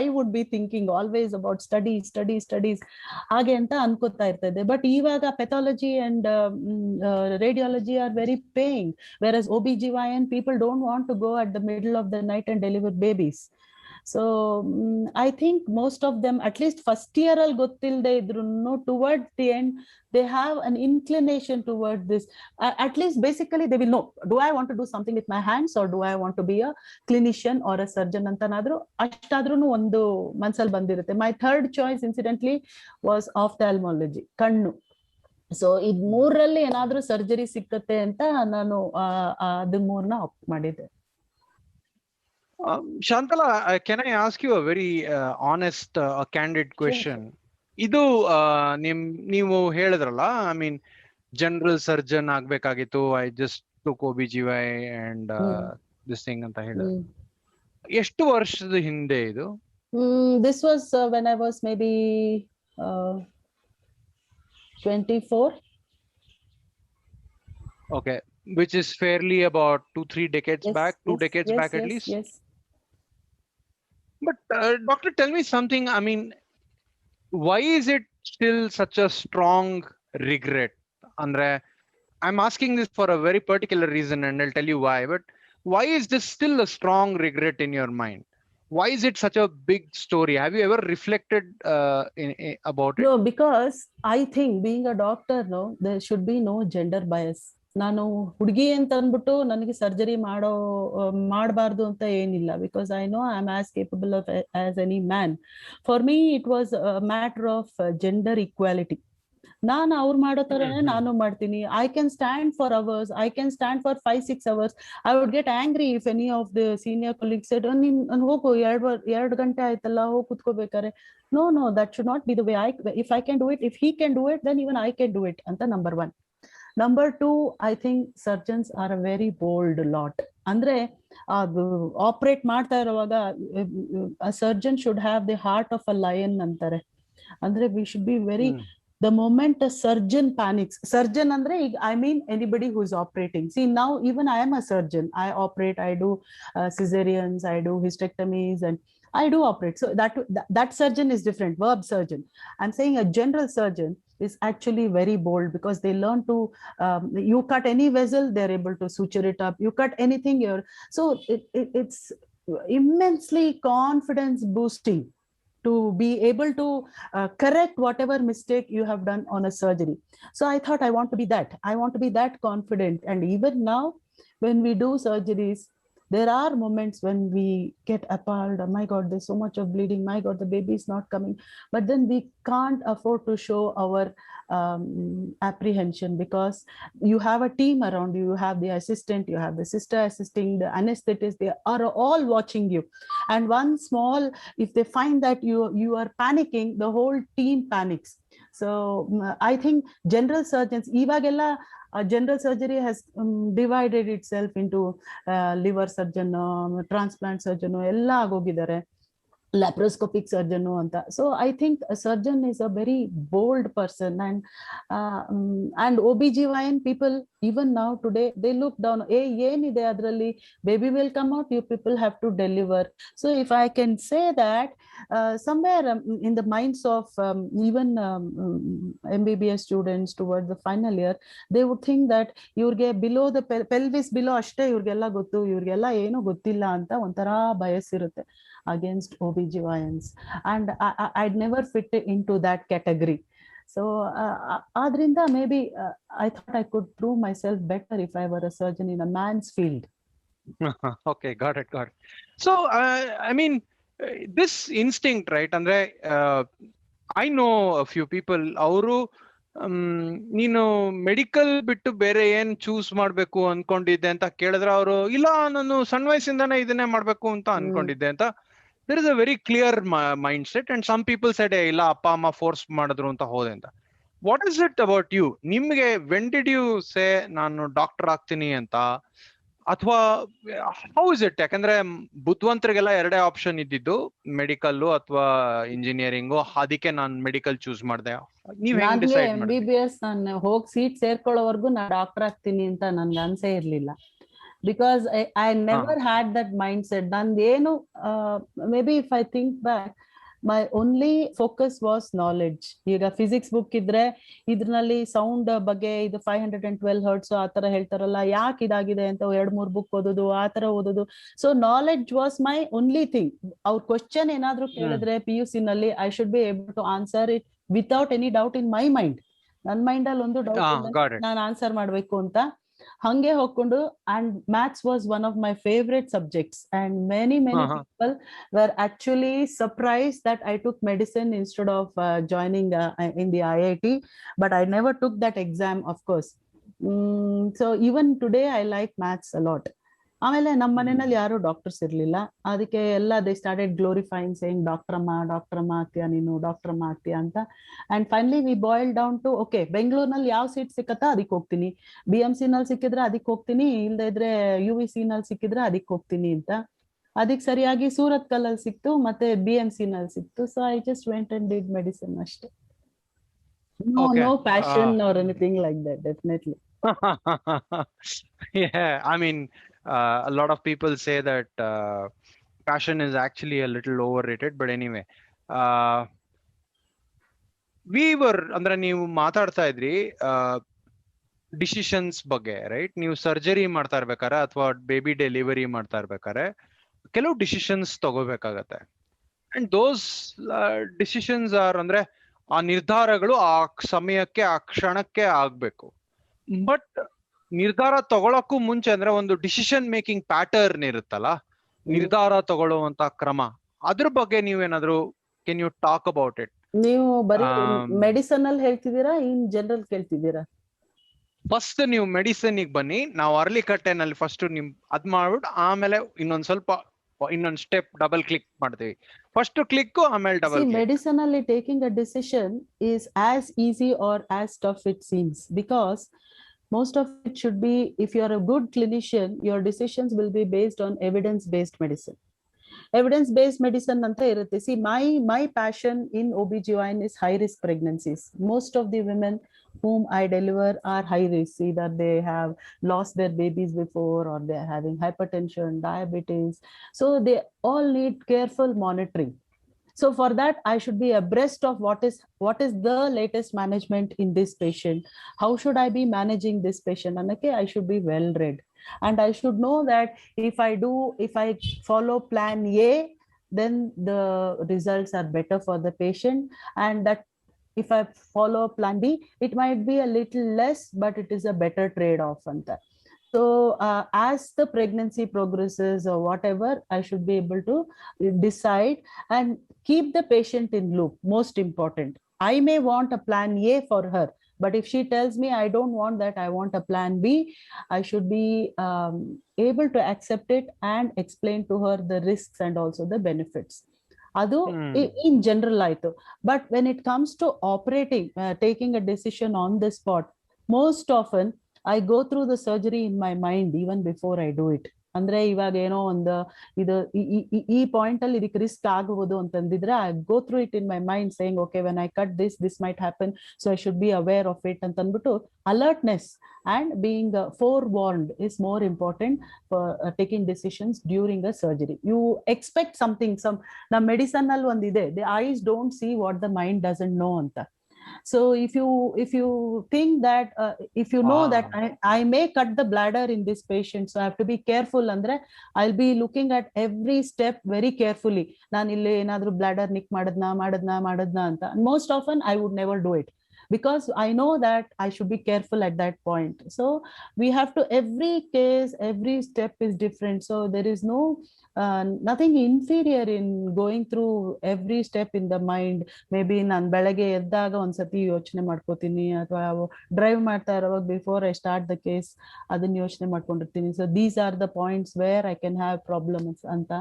I would be thinking always about studies ಹಾಗೆ ಅಂತ ಅನ್ಕೋತಾ ಇರ್ತದೆ. ಬಟ್ ಇವಾಗ pathology and radiology are very paying, versus OBGYN people don't want to go at the middle of the night and deliver babies. So I think most of them, at least first year al gottillde idrunu, towards the end they have an inclination toward this. At least basically they will know, do I want to do something with my hands, or do I want to be a clinician or a surgeon antanaದ್ರು ಅಷ್ಟಾದ್ರೂ ಒಂದು ಮನಸ್ಸಲ್ಲಿ ಬಂದಿರುತ್ತೆ. My third choice incidentally was ophthalmology, ಕಣ್ಣು. So ಇದ್ ಮೂರಲ್ಲಿ ಏನಾದ್ರೂ surgery ಸಿಕ್ಕತ್ತೆ ಅಂತ ನಾನು ಅದು ಮೂರನ್ನ ಆಪ್ಟ್ ಮಾಡಿದ್ದೆ. Shantala, can I ask you a very honest, candid question? ಇದು ನೀವು ಹೇಳಿದ್ರಲ್ಲ, ಐ ಮೀನ್ ಜನರಲ್ ಸರ್ಜನ್ ಆಗ್ಬೇಕಾಗಿತ್ತು, I just took OBGY and this thing ಅಂತ ಹೇಳಿದ್ರು. ಎಷ್ಟು ವರ್ಷದ ಹಿಂದೆ ಇದು? This was when I was maybe 24. Okay, which is fairly about 2-3 decades Yes, back, two yes, decades yes, back at yes, least. yes. But doctor, tell me something. I mean, why is it still such a strong regret? Andre, I'm asking this for a very particular reason, and I'll tell you why. But why is this still a strong regret in your mind? Why is it such a big story? Have you ever reflected about it? No, because I think being a doctor, no, there should be no gender bias. ನಾನು ಹುಡುಗಿ ಅಂತ ಅಂದ್ಬಿಟ್ಟು ನನಗೆ surgery ಮಾಡಬಾರ್ದು ಅಂತ ಏನಿಲ್ಲ, because I know I am as capable of as any man. For me it was matter of gender equality. ನಾನು ಅವ್ರು ಮಾಡೋ ತರನೇ ನಾನು ಮಾಡ್ತೀನಿ. I can stand for hours, I can stand for 5-6 hours. I would get angry if any of the senior colleagues shed, ನೀನ್ ಹೋಗು, 2 ಗಂಟೆ ಆಯ್ತಲ್ಲ, ಹೋಗಿ ಕುತ್ಕೋಬೇಕಾರೆ. No, that should not be the way. If I can do it, if he can do it, then even I can do it. Anta number 1. Number 2, I think surgeons are a very bold lot. Andre operate ಮಾಡ್ತಾ ಇರುವಾಗ a surgeon should have the heart of a lion ಅಂತಾರೆ. ಅಂದ್ರೆ we should be very the moment a surgeon panics, surgeon andre I mean anybody who is operating. See, now even I am a surgeon. I operate, I do cesareans, I do hysterectomies, and I do operate. So that surgeon is different, verb surgeon. I'm saying a general surgeon is actually very bold, because they learn to you cut any vessel, they're able to suture it up. You cut anything, so it's immensely confidence boosting to be able to correct whatever mistake you have done on a surgery. So I thought I want to be that. I want to be that confident. And even now, when we do surgeries, there are moments when we get appalled. Oh my God, there's so much of bleeding. My God, the baby is not coming. But then we can't afford to show our apprehension, because you have a team around you. You have the assistant, you have the sister assisting, the anesthetist. They are all watching you. And one small, if they find that you are panicking, the whole team panics. So I think general surgeons, ivagella general surgery has divided itself into liver surgeon, transplant surgeon, ಎಲ್ಲ ಆಗೋಗಿದ್ದಾರೆ, laparoscopic surgeon anta. So I think a surgeon is a very bold person. And OBGYN people, even now today, they look down, yenide adralli, baby will come out, you people have to deliver. So if I can say that, somewhere in the minds of even MBBS students towards the final year, they would think that ivrge below the pelvis below ashte ivrgeಲ್ಲ ಗೊತ್ತು, ಇವ್ರಿಗೆಲ್ಲ ಏನು ಗೊತ್ತಿಲ್ಲ ಅಂತ ಒಂಥರ bias ಇರುತ್ತೆ against OBGYNs, and I'd never fit into that category. So adrinda maybe I thought I could prove myself better if I were a surgeon in a man's field. Okay, got it. So I mean, this instinct, right? Andre, I know a few people, ಅವರು ನೀನು medical ಬಿಟ್ಟು ಬೇರೆ ಏನ್ choose ಮಾಡ್ಬೇಕು ಅನ್ಕೊಂಡಿದ್ದೆ ಅಂತ ಕೇಳಿದ್ರೆ ಅವರು, ಇಲ್ಲ ನಾನು ಸಣ್ಣ ವಯಸ್ಸಿಂದಾನೇ ಇದನ್ನೇ ಮಾಡ್ಬೇಕು ಅಂತ ಅನ್ಕೊಂಡಿದ್ದೆ ಅಂತ. There is a very clear mindset, and some people said, ಇಲ್ಲ ಅಪ್ಪ ಅಮ್ಮ ಫೋರ್ಸ್ ಮಾಡಿದ್ರು ಅಂತ ಹೋದೆ ಅಂತ. What is it about you? ನಿಮ್ಗೆ when did you say ನಾನು ಡಾಕ್ಟರ್ ಆಗ್ತೀನಿ ಅಂತ? ಅಥವಾ ಹೌ ಇಸ್ ಇಟ್? ಯಾಕಂದ್ರೆ ಬುದ್ಧಿವಂತರಿಗೆಲ್ಲ 2 ಆಪ್ಷನ್ ಇದ್ದಿದ್ದು, ಮೆಡಿಕಲ್ ಅಥವಾ ಇಂಜಿನಿಯರಿಂಗು. ಅದಕ್ಕೆ ನಾನು ಮೆಡಿಕಲ್ ಚೂಸ್ ಮಾಡಿದೆ. ನೀವ್ ಹೆಂಗ್ ಡಿಸೈಡ್ ಮಾಡಿದ್ರಿ? MBBS ನಾನು ಹೋಗಿ ಸೀಟ್ ಸೇರ್ಕೊಳ್ಳೋವರೆಗೂ ನಾ ಡಾಕ್ಟರ್ ಆಗ್ತೀನಿ ಅಂತ ನನ್ಗೆ ಅನ್ಸೇ ಇರ್ಲಿಲ್ಲ, because I never had that mindset. Nandenu maybe if I think back, my only focus was knowledge. Iga physics book idre idrnalli sound ಬಗ್ಗೆ ಇದು 512 hertz ಆ ತರ ಹೇಳ್ತಾರಲ್ಲ, ಯಾಕೆ ಇದಾಗಿದೆ ಅಂತ 2-3 book ಓದೋದು, ಆ ತರ ಓದೋದು. So knowledge was my only thing. ಅವ್ರ ಕ್ವಶನ್ ಏನಾದ್ರೂ ಕೇಳಿದ್ರೆ PUC ನಲ್ಲಿ I should be able to answer it without any doubt in my mind. ನನ್ನ ಮೈಂಡ್ ಅಲ್ಲಿ ಒಂದು ಡೌಟ್ ನಾನು ಆನ್ಸರ್ ಮಾಡ್ಬೇಕು ಅಂತ ಹಂಗೆ ಹೋಗ್ಕೊಂಡು. and maths was one of my favorite subjects, and many people were actually surprised that I took medicine instead of joining in the IIT, but I never took that exam, of course. So even today I like maths a lot. ಆಮೇಲೆ ನಮ್ಮ ಮನೆಯಲ್ಲಿ ಯಾರು doctors ಇರ್ಲಿಲ್ಲ, ಅದಕ್ಕೆ ಎಲ್ಲ they started glorifying, saying doctor ಅಮ್ಮ ಆಗ್ತೀಯಾ ನೀನು, ಡಾಕ್ಟರ್ ಅಮ್ಮ ಆಗ್ತೀಯಾ ಅಂತ. And finally we boil down to, okay, ಬೆಂಗಳೂರಿನಲ್ಲಿ ಯಾವ ಸೀಟ್ ಸಿಕ್ಕತ್ತಾ ಅದಕ್ಕೆ ಹೋಗ್ತೀನಿ, BMC ನಲ್ಲಿ ಸಿಕ್ಕಿದ್ರೆ ಅದಕ್ಕೆ ಹೋಗ್ತೀನಿ, ಇಲ್ಲದೆ ಇದ್ರೆ UVC ನಲ್ಲಿ ಸಿಕ್ಕಿದ್ರೆ ಅದಕ್ಕೆ ಹೋಗ್ತೀನಿ ಅಂತ. ಅದಕ್ಕೆ ಸರಿಯಾಗಿ ಸೂರತ್ ಕಲ್ಲಲ್ಲಿ ಸಿಕ್ತು, ಮತ್ತೆ BMC ನಲ್ಲಿ ಸಿಕ್ತು. So I just went and did medicine ಅಷ್ಟೇ. No passion or anything like that, definitely. Yeah, I mean, a lot of people say that passion is actually a little overrated, but anyway, ಅಂದ್ರೆ ನೀವು ಮಾತಾಡ್ತಾ ಇದ್ರಿ decisions ಬಗ್ಗೆ, right? ನೀವು surgery ಮಾಡ್ತಾ ಇರ್ಬೇಕಾರೆ ಅಥವಾ baby delivery ಮಾಡ್ತಾ ಇರ್ಬೇಕಾರೆ ಕೆಲವು ಡಿಸಿಷನ್ಸ್ ತಗೋಬೇಕಾಗತ್ತೆ. ಅಂಡ್ ದೋಸ್ ಡಿಸಿಷನ್ಸ್ ಆರ್, ಅಂದ್ರೆ ಆ ನಿರ್ಧಾರಗಳು ಆ ಸಮಯಕ್ಕೆ ಆ ಕ್ಷಣಕ್ಕೆ ಆಗ್ಬೇಕು. ಬಟ್ ನಿರ್ಧಾರ ತಗೊಳಕ್ಕೂ ಮುಂಚೆ ಅಂದ್ರೆ ಒಂದು ಡಿಸಿಷನ್ ಮೇಕಿಂಗ್ ಪ್ಯಾಟರ್ನ್ ಇರುತ್ತಲ್ಲ, ನಿರ್ಧಾರ ತಗೊಳ್ಳುವಂತ ಕ್ರಮ, ಅದ್ರ ಬಗ್ಗೆ ನೀವೇನಾದ್ರು can you talk about it? ನೀವು ಬರೀ ಮೆಡಿಸನ್ ಅಲ್ಲಿ ಹೇಳ್ತಿದ್ದೀರಾ, ಇನ್ ಜನರಲ್ ಕೇಳ್ತಿದ್ದೀರಾ? ಫಸ್ಟ್ ನೀವು ಮೆಡಿಸಿನ್ ಬನ್ನಿ, ನಾವು ಅರ್ಲಿ ಕಟ್ಟೆನಲ್ಲಿ ಫಸ್ಟ್ ನಿಮ್ ಅದ್ ಮಾಡ್ಬಿಟ್ಟು ಆಮೇಲೆ ಇನ್ನೊಂದ್ ಸ್ಟೆಪ್ ಡಬಲ್ ಕ್ಲಿಕ್ ಮಾಡ್ತೀವಿ. ಫಸ್ಟ್ ಕ್ಲಿಕ್ ಆಮೇಲೆ ಡಬಲ್ ಕ್ಲಿಕ್. ಮೆಡಿಸನ್ ಅಲ್ಲಿ taking a decision is as easy or as tough it seems, because most of it should be, if you are a good clinician, your decisions will be based on evidence based medicine. Evidence based medicine anta irutte. See, my passion in OBGYN is high risk pregnancies. Most of the women whom I deliver are high risk, either they have lost their babies before or they are having hypertension, diabetes, so they all need careful monitoring. So for that, I should be abreast of what is the latest management in this patient. How should I be managing this patient? And okay, I should be well read, and I should know that if I follow plan A, then the results are better for the patient, and that if I follow plan B, it might be a little less, but it is a better trade-off on that. So as the pregnancy progresses or whatever, I should be able to decide and keep the patient in loop. Most important, I may want a plan A for her, but if she tells me I don't want that, I want a plan B, I should be able to accept it and explain to her the risks and also the benefits. Adu in general aito. But when it comes to operating, taking a decision on the spot, most often I go through the surgery in my mind even before I do it. ಅಂದ್ರೆ ಇವಾಗ ಏನೋ ಒಂದು ಇದು ಈ point ಅಲ್ಲಿ ಇದಕ್ಕೆ risk ಆಗಬಹುದು ಅಂತಂದಿದ್ರೆ, I go through it in my mind saying okay, when I cut this might happen, so I should be aware of it ಅಂತ ಅಂದ್ಬಿಟ್ಟು alertness and being forewarned is more important for taking decisions during a surgery. You expect something, the medicinal one ide, the eyes don't see what the mind doesn't know anta. So if you think that if you know that I may cut the bladder in this patient, so I have to be careful, andre I'll be looking at every step very carefully. Nan ille enadru bladder nick madadna anta, and most often I would never do it, because I know that I should be careful at that point. So we have to, every case, every step is different. So there is nothing inferior in going through every step in the mind. Maybe nan belage eddaga onsati yochನೆ ಮಾಡ್ಕೋತೀನಿ, ಅಥವಾ drive ಮಾಡ್ತಾ ಇರುವಾಗ before I start the case ಅದನ್ನ ಯೋಚನೆ ಮಾಡ್ಕೊಂಡಿರ್ತೀನಿ. So these are the points where I can have problems ಅಂತ,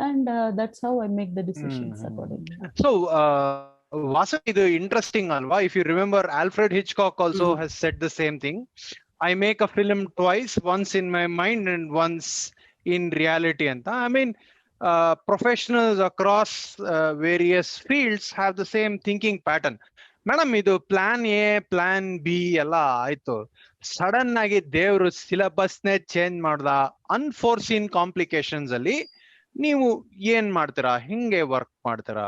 and that's how I make the decisions accordingly. So Vasu, ಇದು interesting ಅಲ್ವಾ? If you remember, Alfred Hitchcock also has said the same thing. I make a film twice, once in my mind and once in reality ಅಂತ. I mean, professionals across various fields have the same thinking pattern. Madam, ಇದು plan A plan B ಎಲ್ಲ ಆಯ್ತು, sudden ಆಗಿ ದೇವ್ರು ಸಿಲೆಬಸ್ನೇ change ಮಾಡ್ದ, unforeseen complications ಅಲ್ಲಿ ನೀವು ಏನ್ ಮಾಡ್ತೀರಾ? ಹಿಂಗೆ ವರ್ಕ್ ಮಾಡ್ತೀರಾ?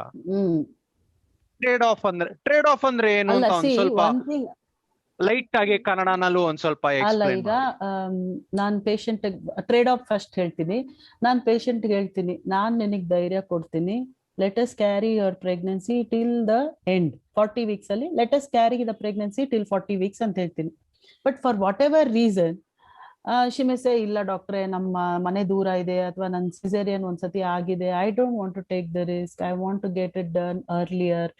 ಟ್ರೇಡ್ ಆಫ್ ಅಂದ್ರೆ ಏನು ಅಂತ ಒಂದ್ ಸ್ವಲ್ಪ ಲೈಟ್ ಆಗಿ ಕನ್ನಡನಲ್ಲೂ ಒಂದ್ ಸ್ವಲ್ಪ ಎಕ್ಸ್ಪ್ಲೈನ್ ಮಾಡಿ. ಈಗ ನಾನ್ ಪೇಷಂಟ್ ಟ್ರೇಡ್ ಆಫ್ ಫಸ್ಟ್ ಹೇಳ್ತೀನಿ. ನಾನ್ ಪೇಷಂಟ್ ಹೇಳ್ತೀನಿ, ನಾನ್ ನಿನಗ್ ಧೈರ್ಯ ಕೊಡ್ತೀನಿ, let us carry your pregnancy till the end, 40 weeks ಅಲ್ಲಿ let us carry the pregnancy till 40 weeks ಅಂತ ಹೇಳ್ತೀನಿ. But for whatever reason ಶಿಮೆಸೆ, ಇಲ್ಲ ಡಾಕ್ಟ್ರೆ ನಮ್ಮ ಮನೆ ದೂರ ಇದೆ, ಅಥವಾ ನನ್ ಸಿಸೇರಿಯನ್ ಒಂದ್ಸತಿ ಆಗಿದೆ, I don't want to take the risk, I want to get it done earlier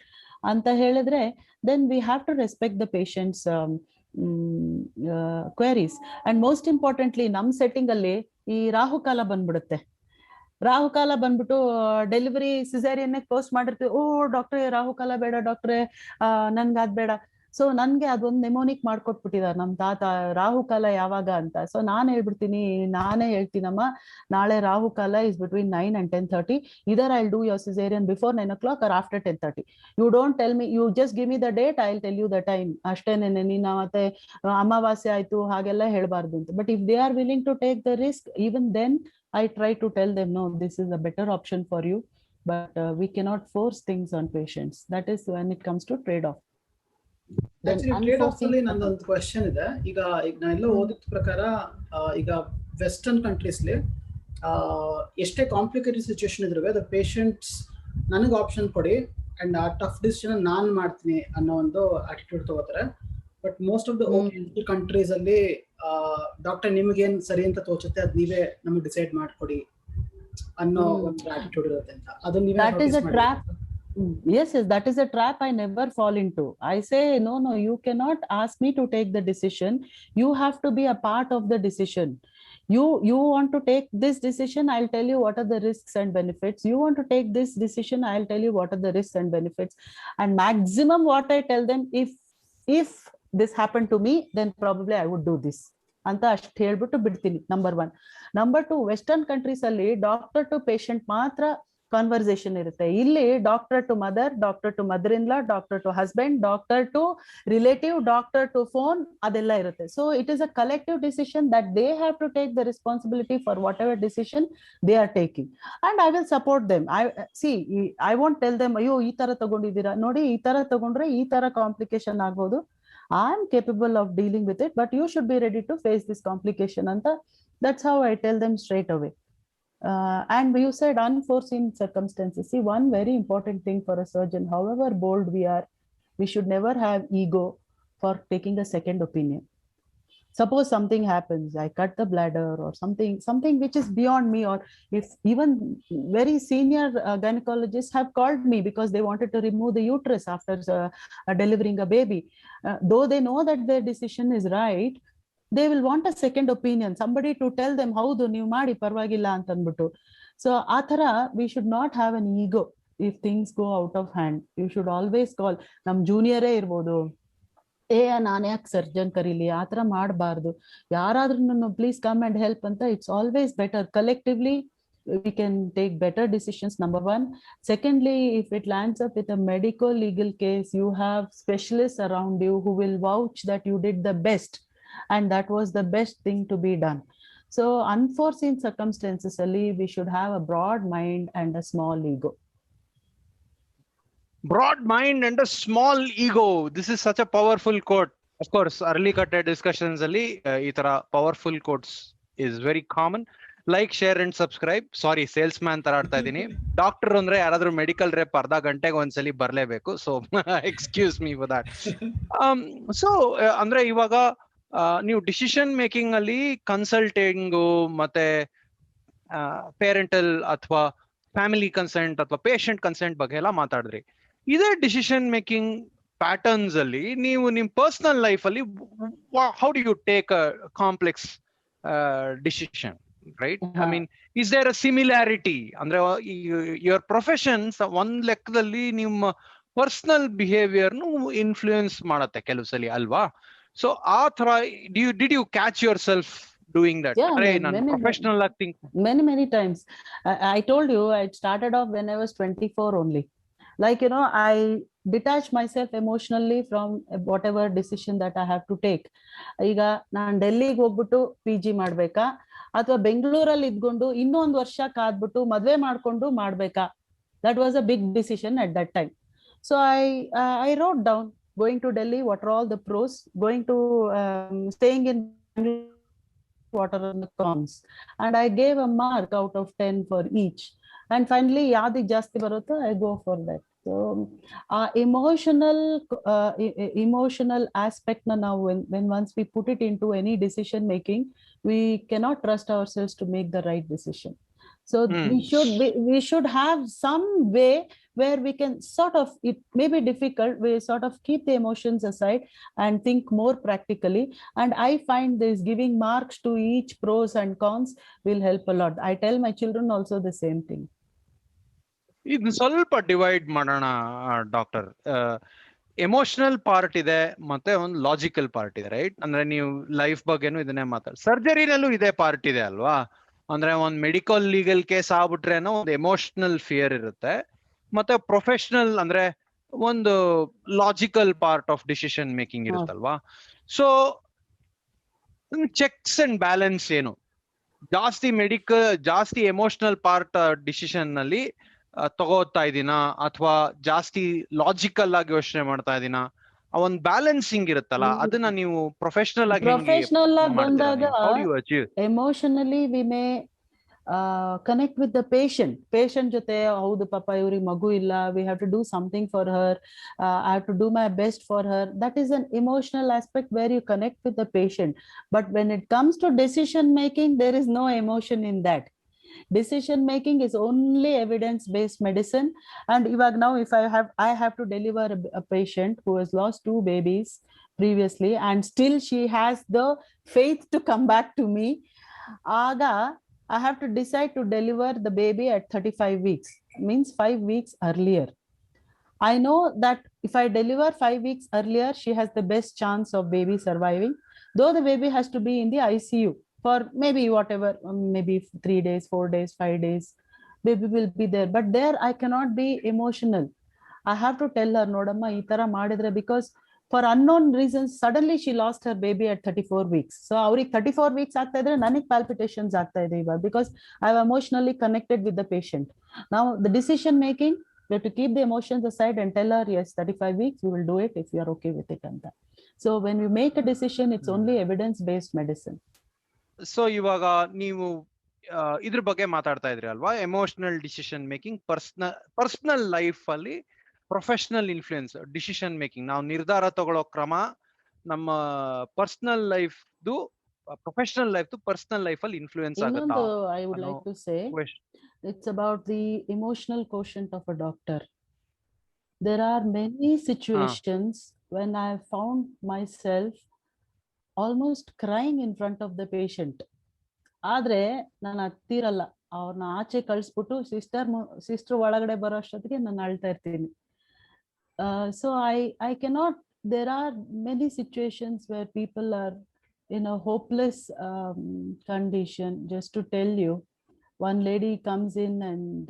ಅಂತ ಹೇಳಿದ್ರೆ, then we have to respect the patients queries. And most importantly ನಮ್ ಸೆಟ್ಟಿಂಗ್ ಅಲ್ಲಿ ಈ ರಾಹುಕಾಲ ಬಂದ್ಬಿಡುತ್ತೆ. ರಾಹುಕಾಲ ಬಂದ್ಬಿಟ್ಟು ಡೆಲಿವರಿ ಸಿಸೇರಿಯನ್ನೇ ಕ್ಲೋಸ್ ಮಾಡಿರ್ತೀವಿ. ಓ ಡಾಕ್ಟ್ರೆ ರಾಹುಕಾಲ ಬೇಡ ಡಾಕ್ಟ್ರೆ, ನನ್ಗೆ ಅದ್ ಬೇಡ. ಸೊ ನನ್ಗೆ ಅದೊಂದು ನೆಮೋನಿಕ್ ಮಾಡ್ಕೊಟ್ಬಿಟ್ಟಿದ್ದಾರೆ ನಮ್ ತಾತ, ರಾಹುಕಾಲ ಯಾವಾಗ ಅಂತ. ಸೊ ನಾನೇ ಹೇಳ್ತೀನಮ್ಮ, ನಾಳೆ ರಾಹುಕಾಲ is between 9 and 10:30. Either I will do your caesarean before 9 o'clock or after 10:30. You don't tell me, you just give me the date, I will tell you the time. ಅಷ್ಟೇನೇನೆ. ನೀನು ಮತ್ತೆ ಅಮಾವಾಸ್ಯೆ ಆಯ್ತು ಹಾಗೆಲ್ಲ ಹೇಳ್ಬಾರ್ದು ಅಂತ. But if they are willing to take the risk, even then I try to tell them, no, this is a better option for you, but we cannot force things on patients. That is when it comes to trade-off. Trade of ಅಲ್ಲಿ ನಂದೊಂದು question ಇದೆ. ಈಗ ನಾನೆಲ್ಲ ಓದಿದ ಪ್ರಕಾರ ಈಗ western ಕಂಟ್ರೀಸ್ಲಿ ಎಷ್ಟೇ complicated situation ಇದ್ರು ದ ಪೇಷಂಟ್ಸ್ ನನಗೆ ಆಪ್ಷನ್ ಕೊಡಿ ಅಂಡ್ ಆ ಟಫ್ ಡಿಸಿಷನ್ ನಾನ್ ಮಾಡ್ತೀನಿ ಅನ್ನೋ ಒಂದು ಆಟಿಟ್ಯೂಡ್ ತಗೋತಾರೆ. But most of the countries ಅಲ್ಲಿ ಡಾಕ್ಟರ್ ನಿಮಗೇನ್ ಸರಿ ಅಂತ ತೋಚುತ್ತೆ ಅದ್ ನೀವೇ ನಮಗೆ ಡಿಸೈಡ್ ಮಾಡ್ಕೊಡಿ ಅನ್ನೋ ಒಂದು ಆಟಿಟ್ಯೂಡ್ ಇರುತ್ತೆ ಅಂತ. ಅದು ನೀವೇ That is a trap. Yes, that is a trap I never fall into. I say, no, you cannot ask me to take the decision. You have to be a part of the decision. You want to take this decision, I'll tell you what are the risks and benefits. You want to take this decision, I'll tell you what are the risks and benefits. And maximum what I tell them, if this happened to me, then probably I would do this ಅಂತ ಅಷ್ಟು ಹೇಳ್ಬಿಟ್ಟು ಬಿಡ್ತೀನಿ. Number 1. Number 2, western countries ಅಲ್ಲಿ doctor to patient ಮಾತ್ರ conversation ಇರುತ್ತೆ. ಇಲ್ಲಿ doctor to mother, doctor to mother in law, doctor to husband, doctor to relative, doctor to phone, ಅದೆಲ್ಲ ಇರುತ್ತೆ. So it is a collective decision that they have to take the responsibility for whatever decision they are taking. And I will support them. I want tell them, ಅಯ್ಯೋ ಈ ತರ ತಗೊಂಡಿದ್ದೀರಾ ನೋಡಿ, ಈ ತರ ತಗೊಂಡ್ರೆ ಈ ತರ ಕಾಂಪ್ಲಿಕೇಶನ್ ಆಗ್ಬೋದು. I am capable of dealing with it, but you should be ready to face this complication. Anta, that's how I tell them straight away. And you said unforeseen circumstances. See, one very important thing for a surgeon, however bold we are, we should never have ego for taking a second opinion. Suppose something happens, I cut the bladder or something which is beyond me, or if even very senior gynecologists have called me because they wanted to remove the uterus after delivering a baby. Though they know that their decision is right, they will want a second opinion, somebody to tell them haudu ನೀವು ಮಾಡಿ ಪರವಾಗಿಲ್ಲ ಅಂತ ಅಂದ್ಬಿಟ್ಟು. So ಆ ತರ we should not have an ego if things go out of hand. You should always call, ನಮ್ ಜೂನಿಯರೇ ಇರ್ಬೋದು, ನಾನು ಯಾಕೆ ಸರ್ಜನ್ ಕರೀಲಿ, ಆತರ ಮಾಡಬಾರ್ದು. ಯಾರಾದ್ರೂ ಪ್ಲೀಸ್ ಕಮ್ ಅಂಡ್ ಹೆಲ್ಪ್ ಅಂತ. It's always better. Collectively we can take better decisions, number 1. Secondly, if it lands up with a medical legal case, you have specialists around you who will vouch that you did the best and that was the best thing to be done. So unforeseen circumstances ali, we should have a broad mind and a small ego. Broad mind and a small ego. This is such a powerful quote. Of course, early cut discussions ali ee tara powerful quotes is very common. Like, share and subscribe. Sorry, salesman ತರ ಆಡ್ತಾ ಇದೀನಿ. Doctor ಅಂದ್ರೆ ಯಾರಾದ್ರೂ medical rape ಅರ್ಧ ಗಂಟೆಗೆ ಒಂದ್ಸಲಿ ಬರ್ಲೇಬೇಕು. So excuse me for that. So ಅಂದ್ರೆ ಇವಾಗ ನೀವು ಡಿಸಿಷನ್ ಮೇಕಿಂಗ್ ಅಲ್ಲಿ ಕನ್ಸಲ್ಟಿಂಗು ಮತ್ತೆ ಪೇರೆಂಟಲ್ ಅಥವಾ ಫ್ಯಾಮಿಲಿ ಕನ್ಸೆಂಟ್ ಅಥವಾ ಪೇಷಂಟ್ ಕನ್ಸೆಂಟ್ ಬಗ್ಗೆ ಎಲ್ಲ ಮಾತಾಡಿದ್ರಿ. ಇದೇ ಡಿಸಿಷನ್ ಮೇಕಿಂಗ್ ಪ್ಯಾಟರ್ನ್ಸ್ ಅಲ್ಲಿ ನೀವು ನಿಮ್ ಪರ್ಸನಲ್ ಲೈಫ್ ಅಲ್ಲಿ how do you take a complex decision, right? I mean, is there a similarity? Andre your professions ಒಂದ್ ಲೆಕ್ಕದಲ್ಲಿ ನಿಮ್ಮ ಪರ್ಸನಲ್ ಬಿಹೇವಿಯರ್ ನು ಇನ್ಫ್ಲೂಯೆನ್ಸ್ ಮಾಡತ್ತೆ ಕೆಲವು ಸಲ ಅಲ್ವಾ? ಸೊ ಆ ತರ did you catch yourself doing that? Professional acting many times. I told you I started off when I was 24 only. Like, I detach myself emotionally from whatever decision that I have to take. ಈಗ ನಾನು ಡೆಲ್ಲಿಗೆ ಹೋಗ್ಬಿಟ್ಟು PG ಮಾಡ್ಬೇಕಾ ಅಥವಾ ಬೆಂಗಳೂರಲ್ಲಿ ಇದ್ಕೊಂಡು ಇನ್ನೊಂದು ವರ್ಷ ಕಾದ್ಬಿಟ್ಟು ಮದ್ವೆ ಮಾಡ್ಕೊಂಡು ಮಾಡ್ಬೇಕಾ? That was a big decision at that time. So I wrote down, going to Delhi, what are all the pros, going to staying in Bangalore, what are the cons, and I gave a mark out of 10 for each, and finally ಯಾವ್ದಿಗೆ ಜಾಸ್ತಿ ಬರುತ್ತೋ I go for that. So emotional aspect na now, when once we put it into any decision making, we cannot trust ourselves to make the right decision. So we should have some way where we can sort of, it may be difficult, we sort of keep the emotions aside and think more practically. And I find this giving marks to each pros and cons will help a lot. I tell my children also the same thing. ಇದನ್ನ ಸ್ವಲ್ಪ divide ಮಾಡೋಣ doctor. Emotional part ಇದೆ ಮತ್ತೆ ಒಂದು logical part ಇದೆ, right? ಅಂದ್ರೆ ನೀವು life ಬಗ್ಗೆನೂ ಇದನ್ನೇ ಸರ್ಜರಿನಲ್ಲೂ ಇದೇ ಪಾರ್ಟ್ ಇದೆ ಅಲ್ವಾ? ಅಂದ್ರೆ ಒಂದ್ ಮೆಡಿಕಲ್ ಲೀಗಲ್ ಕೇಸ್ ಆಗ್ಬಿಟ್ರೇನೋ ಒಂದು ಎಮೋಷನಲ್ ಫಿಯರ್ ಇರುತ್ತೆ, ಮತ್ತೆ ಪ್ರೊಫೆಷನಲ್ ಅಂದ್ರೆ ಒಂದು logical part of decision making ಇರುತ್ತಲ್ವಾ? ಸೊ ಚೆಕ್ಸ್ ಅಂಡ್ ಬ್ಯಾಲೆನ್ಸ್ ಏನು? ಜಾಸ್ತಿ ಎಮೋಷನಲ್ ಪಾರ್ಟ್ ಡಿಸಿಷನ್ ನಲ್ಲಿ ತಗೋತಾ ಇದೀನಾ, ಅಥವಾ ಜಾಸ್ತಿ ಲಾಜಿಕಲ್ ಆಗಿ ಯೋಚನೆ ಮಾಡ್ತಾ ಇದೀನಾ? ಆ ಒಂದ್ ಬ್ಯಾಲೆನ್ಸಿಂಗ್ ಇರುತ್ತಲ್ಲ, ಅದನ್ನ ನೀವು ಪ್ರೊಫೆಷನಲ್ ಆಗಿ ಹೆಂಗೆ ಪ್ರೊಫೆಷನಲ್ ಆಗಿ ಮಾಡ್ತೀರಾ ಬಂದಾಗ ನೀವು? How do you achieve? Emotionally we may connect with the patient ಜೊತೆ. ಹೌದು ಪಾಪ ಇವ್ರಿಗೆ ಮಗು ಇಲ್ಲ, we have to do something for her, I have to do my best for her. That is an emotional aspect where you connect with the patient. But when it comes to decision making, there is no emotion in that. Decision making is only evidence based medicine. And now if I have to deliver a patient who has lost 2 babies previously, and still she has the faith to come back to me, aga I have to decide to deliver the baby at 35 weeks, means 5 weeks earlier. I know that if I deliver 5 weeks earlier, she has the best chance of baby surviving, though the baby has to be in the ICU for maybe whatever, maybe 3 days, 4 days, 5 days, baby will be there. But there I cannot be emotional. I have to tell her, Nodamma, ee tara madidre, because for unknown reasons, suddenly she lost her baby at 34 weeks. So ಅವ್ರಿಗೆ 34 weeks ಆಗ್ತಾ ಇದ್ರೆ ನನಗೆ palpitations ಆಗ್ತಾ ಇದೆ ಇವಾಗ, because I have emotionally connected with the patient. Now the decision making, we have to keep the emotions aside and tell her, yes, 35 weeks, we will do it if you are okay with it. And that. So when you make a decision, it's only evidence based medicine. So ಇವಾಗ ನೀವು ಇದ್ರ ಬಗ್ಗೆ ಮಾತಾಡ್ತಾ ಇದ್ರಿ ಅಲ್ವಾ, emotional decision making, personal life ಅಲ್ಲಿ professional influence decision making, ನಾವು ನಿರ್ಧಾರ ತಗೊಳ್ಳೋ ಕ್ರಮ ನಮ್ಮ ಪರ್ಸನಲ್ ಲೈಫ್ದು ಪ್ರೊಫೆಷನಲ್ ಲೈಫ್ದು ಪರ್ಸನಲ್ ಲೈಫ್ ಅಲ್ಲಿ ಇನ್ಫ್ಲೂಯೆನ್ಸ್ ಆಗುತ್ತಾ? I would like to say, it's about the emotional quotient of a doctor. There are many situations when I have found myself almost crying in front of the patient. ಆದ್ರೆ ನಾನು ಹತ್ತಿರಲ್ಲ, ಅವ್ರನ್ನ ಆಚೆ ಕಳಿಸ್ಬಿಟ್ಟು sister ಒಳಗಡೆ ಬರೋ ಅಷ್ಟೊತ್ತಿಗೆ ನಾನು ಅಳ್ತಾ ಇರ್ತೀನಿ. So I cannot, there are many situations where people are in a hopeless condition. Just to tell you, one lady comes in and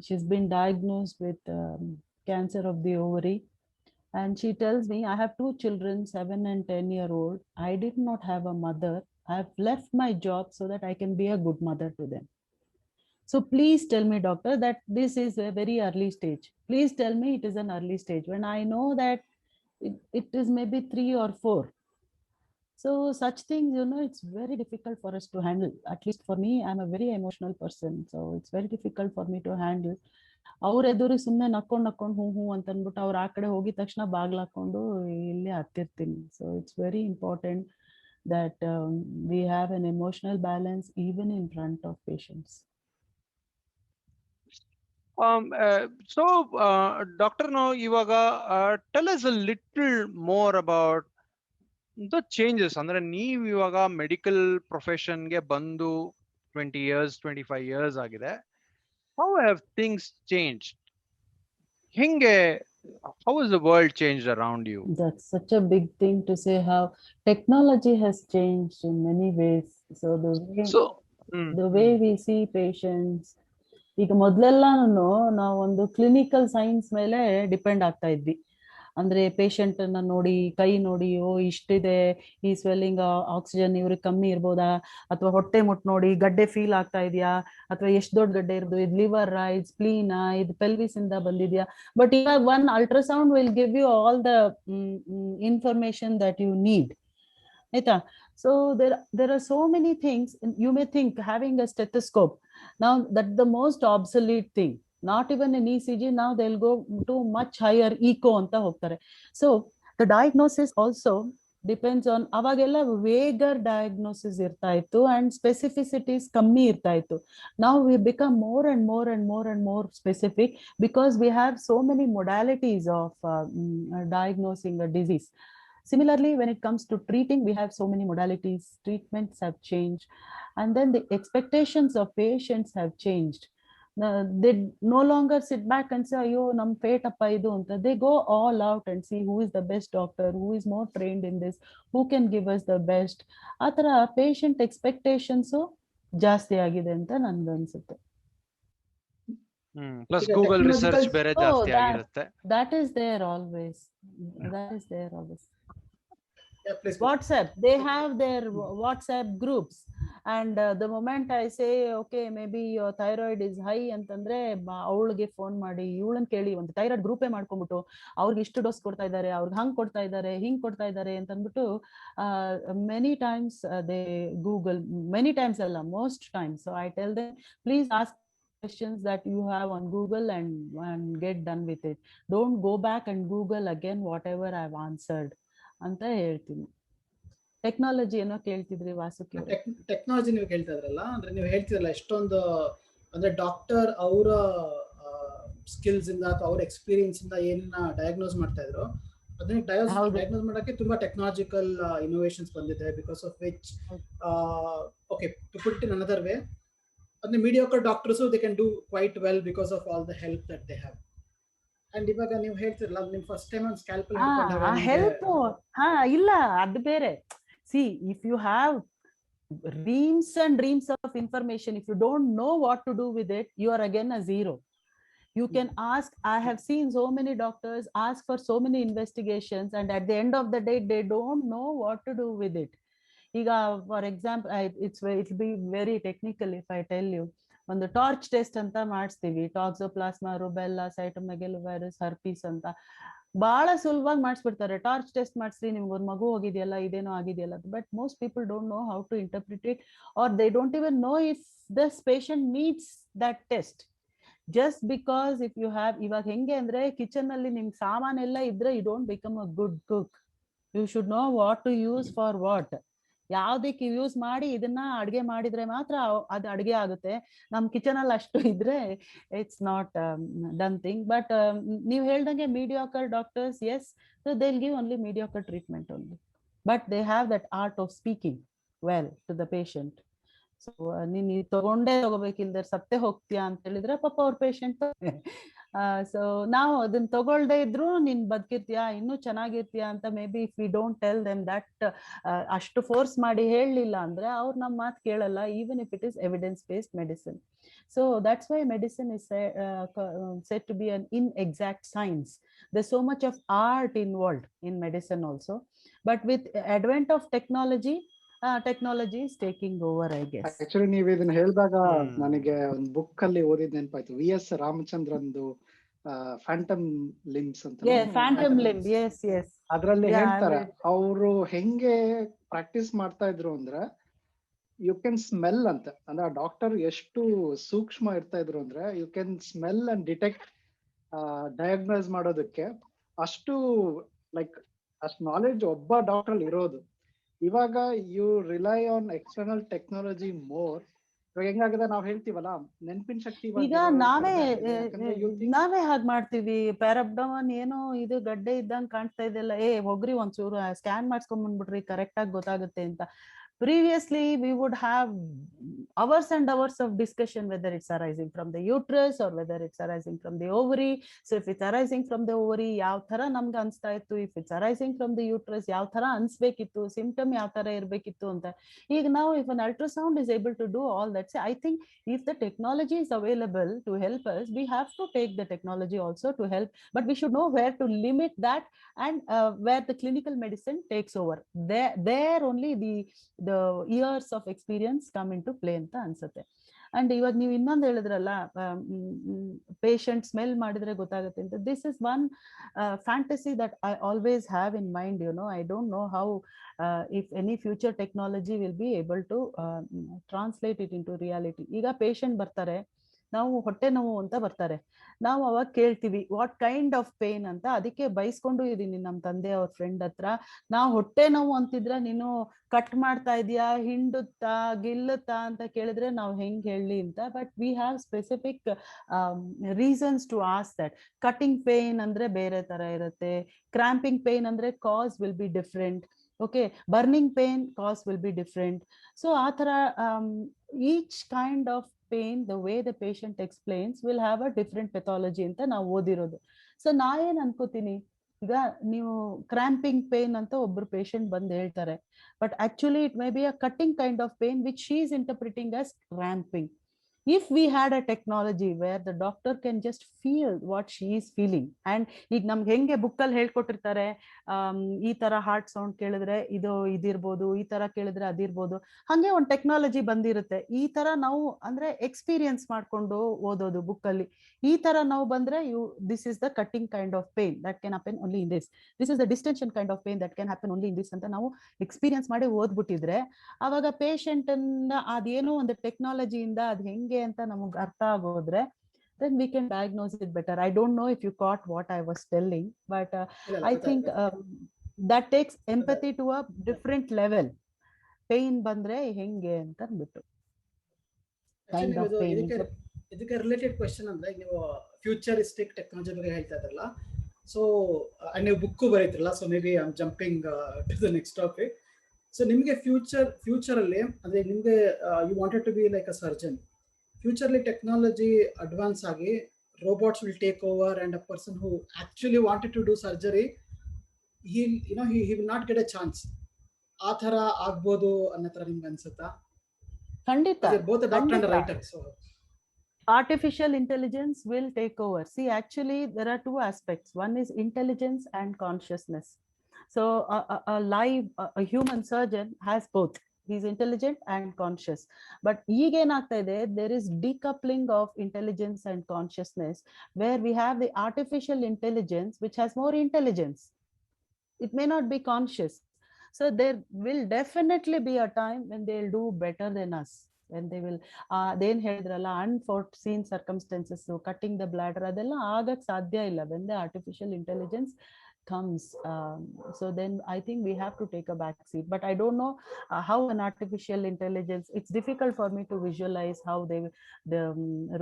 she's been diagnosed with cancer of the ovary. And she tells me, I have 2 children, 7 and 10-year-old. I did not have a mother. I have left my job so that I can be a good mother to them. So please tell me, doctor, that this is a very early stage. Please tell me it is an early stage, when I know that it is maybe 3 or 4. So such things, it's very difficult for us to handle. At least for me, I'm a very emotional person. So it's very difficult for me to handle. ಅವ್ರ ಎದುರು ಸುಮ್ಮನೆ ನಕ್ಕೊಂಡು ಹೂ ಅಂತ ಅಂದ್ಬಿಟ್ಟು ಅವ್ರ ಆ ಕಡೆ ಹೋಗಿದ ತಕ್ಷಣ ಬಾಗ್ಲಾಕೊಂಡು ಇಲ್ಲೇ ಹತ್ತಿರ್ತೀನಿ. So it's very important that we have an emotional balance even in front of patients. Doctor, now ಇವಾಗ tell us a little more about the changes. ಅಂದ್ರೆ ನೀವು ಇವಾಗ ಮೆಡಿಕಲ್ ಪ್ರೊಫೆಷನ್ಗೆ ಬಂದು 20 years 25 years ಆಗಿದೆ. How have things changed? How has the world changed around you? That's such a big thing to say, how technology has changed in many ways. So the way we see patients, ಈಗ ಮೊದಲೆಲ್ಲಾನು ನಾವು ಒಂದು clinical science ಮೇಲೆ depend ಆಗ್ತಾ ಇದ್ವಿ. ಅಂದ್ರೆ patient ಅನ್ನ ನೋಡಿ, ಕೈ ನೋಡಿ, ಇಷ್ಟಿದೆ, ಈ ಸ್ವೆಲ್ಲಿಂಗ್, ಆಕ್ಸಿಜನ್ ಇವ್ರಿಗೆ ಕಮ್ಮಿ ಇರ್ಬೋದಾ, ಅಥವಾ ಹೊಟ್ಟೆ ಮುಟ್ ನೋಡಿ ಗಡ್ಡೆ ಫೀಲ್ ಆಗ್ತಾ ಇದೆಯಾ, ಅಥವಾ ಎಷ್ಟು ದೊಡ್ಡ ಗಡ್ಡೆ ಇರೋದು, ಇದು ಲಿವರ್, ಇದು ಸ್ಪ್ಲೀನಾ, ಇದು ಪೆಲ್ವಿಸ್ ಇಂದ ಬಂದಿದ್ಯಾ. ಬಟ್ ಇವಾಗ one ultrasound will give you all the information that you need, ಆಯ್ತಾ. So there are so many things. You may think having a stethoscope, now that's the most obsolete thing. Not even an ECG, now they'll go to much higher echo anta hogtare. So the diagnosis also depends on, avagella vaguer diagnosis irta ittu and specificities kammi irta ittu. Now we become more and more and more and more specific, because we have so many modalities of diagnosing a disease. Similarly, when it comes to treating, we have so many modalities, treatments have changed, and then the expectations of patients have changed. They no longer sit back and say, "Ayo, nam fate appa idu anta." They go all out and see who is the best doctor, who is more trained in this, who can give us the best. ಆ ತರ patient expectations ಜಾಸ್ತಿ ಆಗಿದೆ ಅಂತ ನನ್ಗನ್ಸುತ್ತೆ. Plus ಈಗ Google technological- research ಬೇರೆ ಜಾಸ್ತಿ ಆಗಿರುತ್ತೆ. That is there always. That is there always. Yeah, please. WhatsApp, they have their WhatsApp groups, and the moment I say, okay, maybe your thyroid is high ಅಂತಂದ್ರೆ ಅವಳಿಗೆ phone ಮಾಡಿ ಇವಳನ್ನ ಕೇಳಿ ಒಂದು thyroid ಗ್ರೂಪೇ ಮಾಡ್ಕೊಂಡ್ಬಿಟ್ಟು ಅವ್ರಿಗೆ ಇಷ್ಟು ಡೋಸ್ ಕೊಡ್ತಾ ಇದ್ದಾರೆ, ಅವ್ರಿಗೆ ಹಂಗ್ ಕೊಡ್ತಾ ಇದ್ದಾರೆ, ಹಿಂಗ್ ಕೊಡ್ತಾ ಇದ್ದಾರೆ ಅಂತ ಅಂದ್ಬಿಟ್ಟು many times they Google, many times ಅಲ್ಲ, most times. So I tell them, please ask questions that you have on Google and get done with it. Don't go back and Google again whatever I've answered ಅಂತ ಹೇಳ್ತೀನಿ. Technology ಏನೋ ಕೇಳ್ತಿದ್ರಿ Vasuki? Technology ನೀವು ಕೇಳ್ತಾ ಇದ್ರಲ್ಲ, ಅಂದ್ರೆ ನೀವು ಹೇಳ್ತಿದ್ರಲ್ಲ ಎಷ್ಟೊಂದು ಅಂದ್ರೆ ಡಾಕ್ಟರ್ ಅವರ ಸ್ಕಿಲ್ಸ್ ಇಂದ ಅಥವಾ ಅವ್ರ ಎಕ್ಸ್ಪೀರಿಯನ್ಸ್ ಇಂದ ಏನನ್ನ ಡಯಾಗ್ನೋಸ್ ಮಾಡ್ತಾ ಇದ್ರು, ಅದನ್ನ ಡಯಾಗ್ನೋಸ್ ಮಾಡಕ್ಕೆ ತುಂಬಾ ಟೆಕ್ನಾಲಜಿಕಲ್ ಇನೋವೇಷನ್ಸ್ ಬಂದಿದೆ. Because of which okay, to put in another way, ಅದನ್ನ mediocre doctors they can do quite well because of all the help that they have. And ಇವಾಗ ನೀವು ಹೇಳ್ತಿರಲ್ಲ, ನಿಮ್ ಫಸ್ಟ್ ಟೈಮ್ ಒಂದು ಸ್ಕ್ಯಾಲ್ಪಲ್ ಹೆಲ್ಪ್ ಇಲ್ಲ, ಅದು ಬೇರೆ. See, if you have reams and reams of information, if you don't know what to do with it, you are again a zero. You can ask, I have seen so many doctors ask for so many investigations, and at the end of the day they don't know what to do with it. Iga, for example, it'll be very technical if I tell you. ಒಂದು torch test ಅಂತ ಮಾಡಿಸ್ತೀವಿ, ಟಾಕ್ಸೋಪ್ಲಾಸ್ಮಾ, rubella, ಸೈಟೋಮೆಗಲೋವೈರಸ್, herpes ಅಂತ ಬಹಳ ಸುಲಭವಾಗಿ ಮಾಡಿಸ್ಬಿಡ್ತಾರೆ. Torch test ಮಾಡಿಸ್ರಿ, ನಿಮ್ಗೆ ಒಂದು ಮಗು ಹೋಗಿದೆಯಲ್ಲ, ಇದೇನೋ ಆಗಿದೆಯಲ್ಲ. But most people don't know how to interpret it, or they don't even know if this patient needs that test. Just because if you have, ಇವಾಗ ಹೆಂಗೆ ಅಂದ್ರೆ ಕಿಚನ್ ಅಲ್ಲಿ ನಿಮ್ಗೆ ಸಾಮಾನೆಲ್ಲ ಇದ್ರೆ you don't become a good cook. You should know what to use for what. ಯಾವ್ದಕ್ಕೆ use ಮಾಡಿ ಇದನ್ನ ಅಡ್ಗೆ ಮಾಡಿದ್ರೆ ಮಾತ್ರ ಅದು ಅಡ್ಗೆ ಆಗುತ್ತೆ. ನಮ್ ಕಿಚನ್ ಅಲ್ಲಿ ಅಷ್ಟು ಇದ್ರೆ it's not done thing. But ನೀವು ಹೇಳ್ದಂಗೆ mediocre doctors, yes, so they will give only mediocre treatment only, but they have that art of speaking well to the patient. So ನೀನ್ ತಗೋಬೇಕಿಲ್ದ್ರೆ ಸತ್ತೇ ಹೋಗ್ತೀಯಾ ಅಂತ ಹೇಳಿದ್ರೆ ಪಾಪ ಅವ್ರ ಪೇಷಂಟ್. ಸೊ ನಾವು ಅದನ್ನ ತಗೊಳ್ದೇ ಇದ್ರು ನೀನ್ ಬದುಕಿರ್ತೀಯಾ, ಇನ್ನೂ ಚೆನ್ನಾಗಿರ್ತೀಯಾ ಅಂತ may be if we don't tell them that, ಅಷ್ಟು ಫೋರ್ಸ್ ಮಾಡಿ ಹೇಳಲಿಲ್ಲ ಅಂದ್ರೆ ಅವ್ರು ನಮ್ಮ ಮಾತು ಕೇಳಲ್ಲ, even if it is evidence based medicine. So that's why medicine is said to be an inexact science. There's so much of art involved in medicine also, but with advent of technology is taking over, I guess. Actually ನೀವು ಇದನ್ನ ಹೇಳಿದಾಗ ನನಗೆ ಒಂದು book ಅಲ್ಲಿ ಓದಿದ್ ನೆನಪಾಯ್ತು, VS ರಾಮಚಂದ್ರಂದು Phantom limbs ಅಂತ. Phantom limb, yes. ಅದ್ರಲ್ಲಿ ಹೇಳ್ತಾರೆ ಅವರು ಹೆಂಗೆ ಪ್ರಾಕ್ಟೀಸ್ ಮಾಡ್ತಾ ಇದ್ರು ಅಂದ್ರೆ, ಯು ಕ್ಯಾನ್ ಸ್ಮೆಲ್ ಅಂತ. ಅಂದ್ರೆ ಡಾಕ್ಟರ್ ಎಷ್ಟು ಸೂಕ್ಷ್ಮ ಇರ್ತಾ ಇದ್ರು ಅಂದ್ರೆ, you can smell and detect, diagnose ಮಾಡೋದಕ್ಕೆ ಅಷ್ಟು ಅಷ್ಟು ನಾಲೆಡ್ಜ್ ಒಬ್ಬ ಡಾಕ್ಟರ್ ಇರೋದು. ಇವಾಗ you rely on external technology more. ಇವಾಗ ಹೆಂಗಾಗಿದೆ, ನಾವ್ ಹೇಳ್ತೀವಲ್ಲ ನೆನಪಿನ ಶಕ್ತಿ, ಈಗ ನಾವೇ ಹಾಗೆ ಮಾಡ್ತೀವಿ. ಪ್ಯಾರಾಬ್ಡಮನ್ ಏನೋ ಇದು ಗಡ್ಡೆ ಇದ್ದಂಗ್ ಕಾಣ್ತಾ ಇದೆಲ್ಲ, ಹೋಗ್ರಿ ಒಂಚೂರು ಸ್ಕ್ಯಾನ್ ಮಾಡ್ಸ್ಕೊಂಡ್ ಬಂದ್ಬಿಟ್ರಿ, ಕರೆಕ್ಟ್ ಆಗಿ ಗೊತ್ತಾಗುತ್ತೆ ಅಂತ. Previously, we would have hours and hours of discussion whether it's arising from the uterus or whether it's arising from the ovary. So if it's arising from the ovary, ಯಾವ ತರ ನಮ್ಗೆ ಅನ್ಸ್ತಾ ಇತ್ತು, if it's arising from the uterus, ಯಾವ ತರ ಅನ್ಸ್ಬೇಕಿತ್ತು, symptom ಯಾವ ತರ ಇರ್ಬೇಕಿತ್ತು ಅಂತ. ಈಗ ನಾವು if an ultrasound is able to do all that, so I think if the technology is available to help us, we have to take the technology also to help, but we should know where to limit that and where the clinical medicine takes over. There only the years of experience come into play ಅಂತ ಅನ್ಸುತ್ತೆ. And ಇವಾಗ ನೀವು ಇನ್ನೊಂದು ಹೇಳಿದ್ರಲ್ಲ, patient smell ಮಾಡಿದ್ರೆ ಗೊತ್ತಾಗುತ್ತೆ ಅಂತ. This is one fantasy that I always have in mind. I don't know how if any future technology will be able to translate it into reality. ಈಗ ಪೇಷಂಟ್ ಬರ್ತಾರೆ, ನಾವು ಹೊಟ್ಟೆ ನೋವು ಅಂತ ಬರ್ತಾರೆ, ನಾವು ಅವಾಗ ಕೇಳ್ತೀವಿ ವಾಟ್ ಕೈಂಡ್ ಆಫ್ ಪೇನ್ ಅಂತ. ಅದಕ್ಕೆ ಬೈಸ್ಕೊಂಡು ಇದೀನಿ ನಮ್ಮ ತಂದೆ ಅವ್ರ ಫ್ರೆಂಡ್ ಹತ್ರ, ನಾವು ಹೊಟ್ಟೆ ನೋವು ಅಂತಿದ್ರೆ ನೀನು ಕಟ್ ಮಾಡ್ತಾ ಇದೀಯಾ, ಹಿಂಡುತ್ತಾ, ಗಿಲ್ಲುತ್ತಾ ಅಂತ ಕೇಳಿದ್ರೆ ನಾವು ಹೆಂಗ್ ಹೇಳಿ ಅಂತ. But we have specific reasons to ask that. Cutting pain ಅಂದ್ರೆ ಬೇರೆ ತರ ಇರುತ್ತೆ, ಕ್ರಾಂಪಿಂಗ್ ಪೇನ್ ಅಂದ್ರೆ cause will be different, okay, burning pain cause will be different. So ಆ ತರ each kind of pain, the way the patient explains will have a different pathology ಅಂತ ನಾವು ಓದಿರೋದು. ಸೊ ನಾ ಏನ್ ಅನ್ಕೋತೀನಿ, ಈಗ ನೀವು ಕ್ರಾಂಪಿಂಗ್ ಪೇನ್ ಅಂತ ಒಬ್ರು ಪೇಷಂಟ್ ಬಂದು ಹೇಳ್ತಾರೆ, but actually it may be a cutting kind of pain which she is interpreting as cramping. If we had a technology where the doctor can just feel what she is feeling, and ಈಗ ನಮ್ಗೆ ಹೆಂಗೆ ಬುಕ್ಕಲ್ಲಿ ಹೇಳ್ಕೊಟ್ಟಿರ್ತಾರೆ, ಈ ತರ heart sound ಕೇಳಿದ್ರೆ ಇದಿರ್ಬೋದು, ಈ ತರ ಕೇಳಿದ್ರೆ ಅದಿರ್ಬೋದು, ಹಂಗೆ ಒಂದು ಟೆಕ್ನಾಲಜಿ ಬಂದಿರುತ್ತೆ. ಈ ತರ ನಾವು ಅಂದ್ರೆ ಎಕ್ಸ್ಪೀರಿಯನ್ಸ್ ಮಾಡ್ಕೊಂಡು ಓದೋದು ಬುಕ್ಕಲ್ಲಿ. ಈ ತರ ನಾವು ಬಂದ್ರೆ this is the cutting kind of pain that can happen only in this, this is the distension kind of pain that can happen only in this ಅಂತ ನಾವು ಎಕ್ಸ್ಪೀರಿಯನ್ಸ್ ಮಾಡಿ ಓದ್ಬಿಟ್ಟಿದ್ರೆ, ಅವಾಗ ಪೇಷಂಟ್ ಅದೇನೋ ಒಂದು ಟೆಕ್ನಾಲಜಿಯಿಂದ ಅದ್ ಹೆಂಗೆ ಅಂತ ನಮಗ್ ಅರ್ಥ ಆಗೋದ್ರೆ, then we can diagnose it better. I don't know if you caught what I was telling, but I think that takes empathy to a different level. Pain ಬಂದ್ರೆ ಹೆಂಗೆ ಅಂತ ಅಂದ್ಬಿಟ್ಟು kind of pain. ಇದಕ್ಕೆ ರಿಲೇಟೆಡ್ ಕ್ವೆಶ್ಚನ್ ಅಂದ್ರೆ, ನೀವು futuristic technology ಬಗ್ಗೆ ಹೇಳ್ತಾ ಇದ್ರಲ್ಲ, ಸೊ ನೀವು ಬುಕ್ ಬರೀತಿರಲ್ಲ, so maybe I am jumping to the next topic. So ನಿಮಗೆ ಫ್ಯೂಚರ್ ಅಲ್ಲಿ ಅಂದ್ರೆ ನಿಮ್ಗೆ you wanted to be like a surgeon. Futurely technology advance ಆಗಿ robots will take over, and a person who actually wanted to do surgery, he will not get a chance. ಆ ತರ ಆಗ್ಬೋದು ಅನ್ನೋ ತರ ನಿಮ್ಗೆ ಅನ್ಸುತ್ತಾ? ಖಂಡಿತ. both a doctor and a writer, so artificial intelligence will take over. See, actually there are two aspects. One is intelligence and consciousness. So a human surgeon has both. He's intelligent and conscious. But ಈಗೇನಾಗ್ತಾ ಇದೆ, there is decoupling of intelligence and consciousness, where we have the artificial intelligence which has more intelligence. It may not be conscious. So there will definitely be a time when they'll do better than us. When they will then ಹೇಳಿದ್ರಲ್ಲ, unforeseen circumstances, so cutting the bladder, ಅದೆಲ್ಲ ಆಗಕ್ ಸಾಧ್ಯ ಇಲ್ಲ when the artificial intelligence comes. So then I think we have to take a back seat. But I don't know how an artificial intelligence, it's difficult for me to visualize how the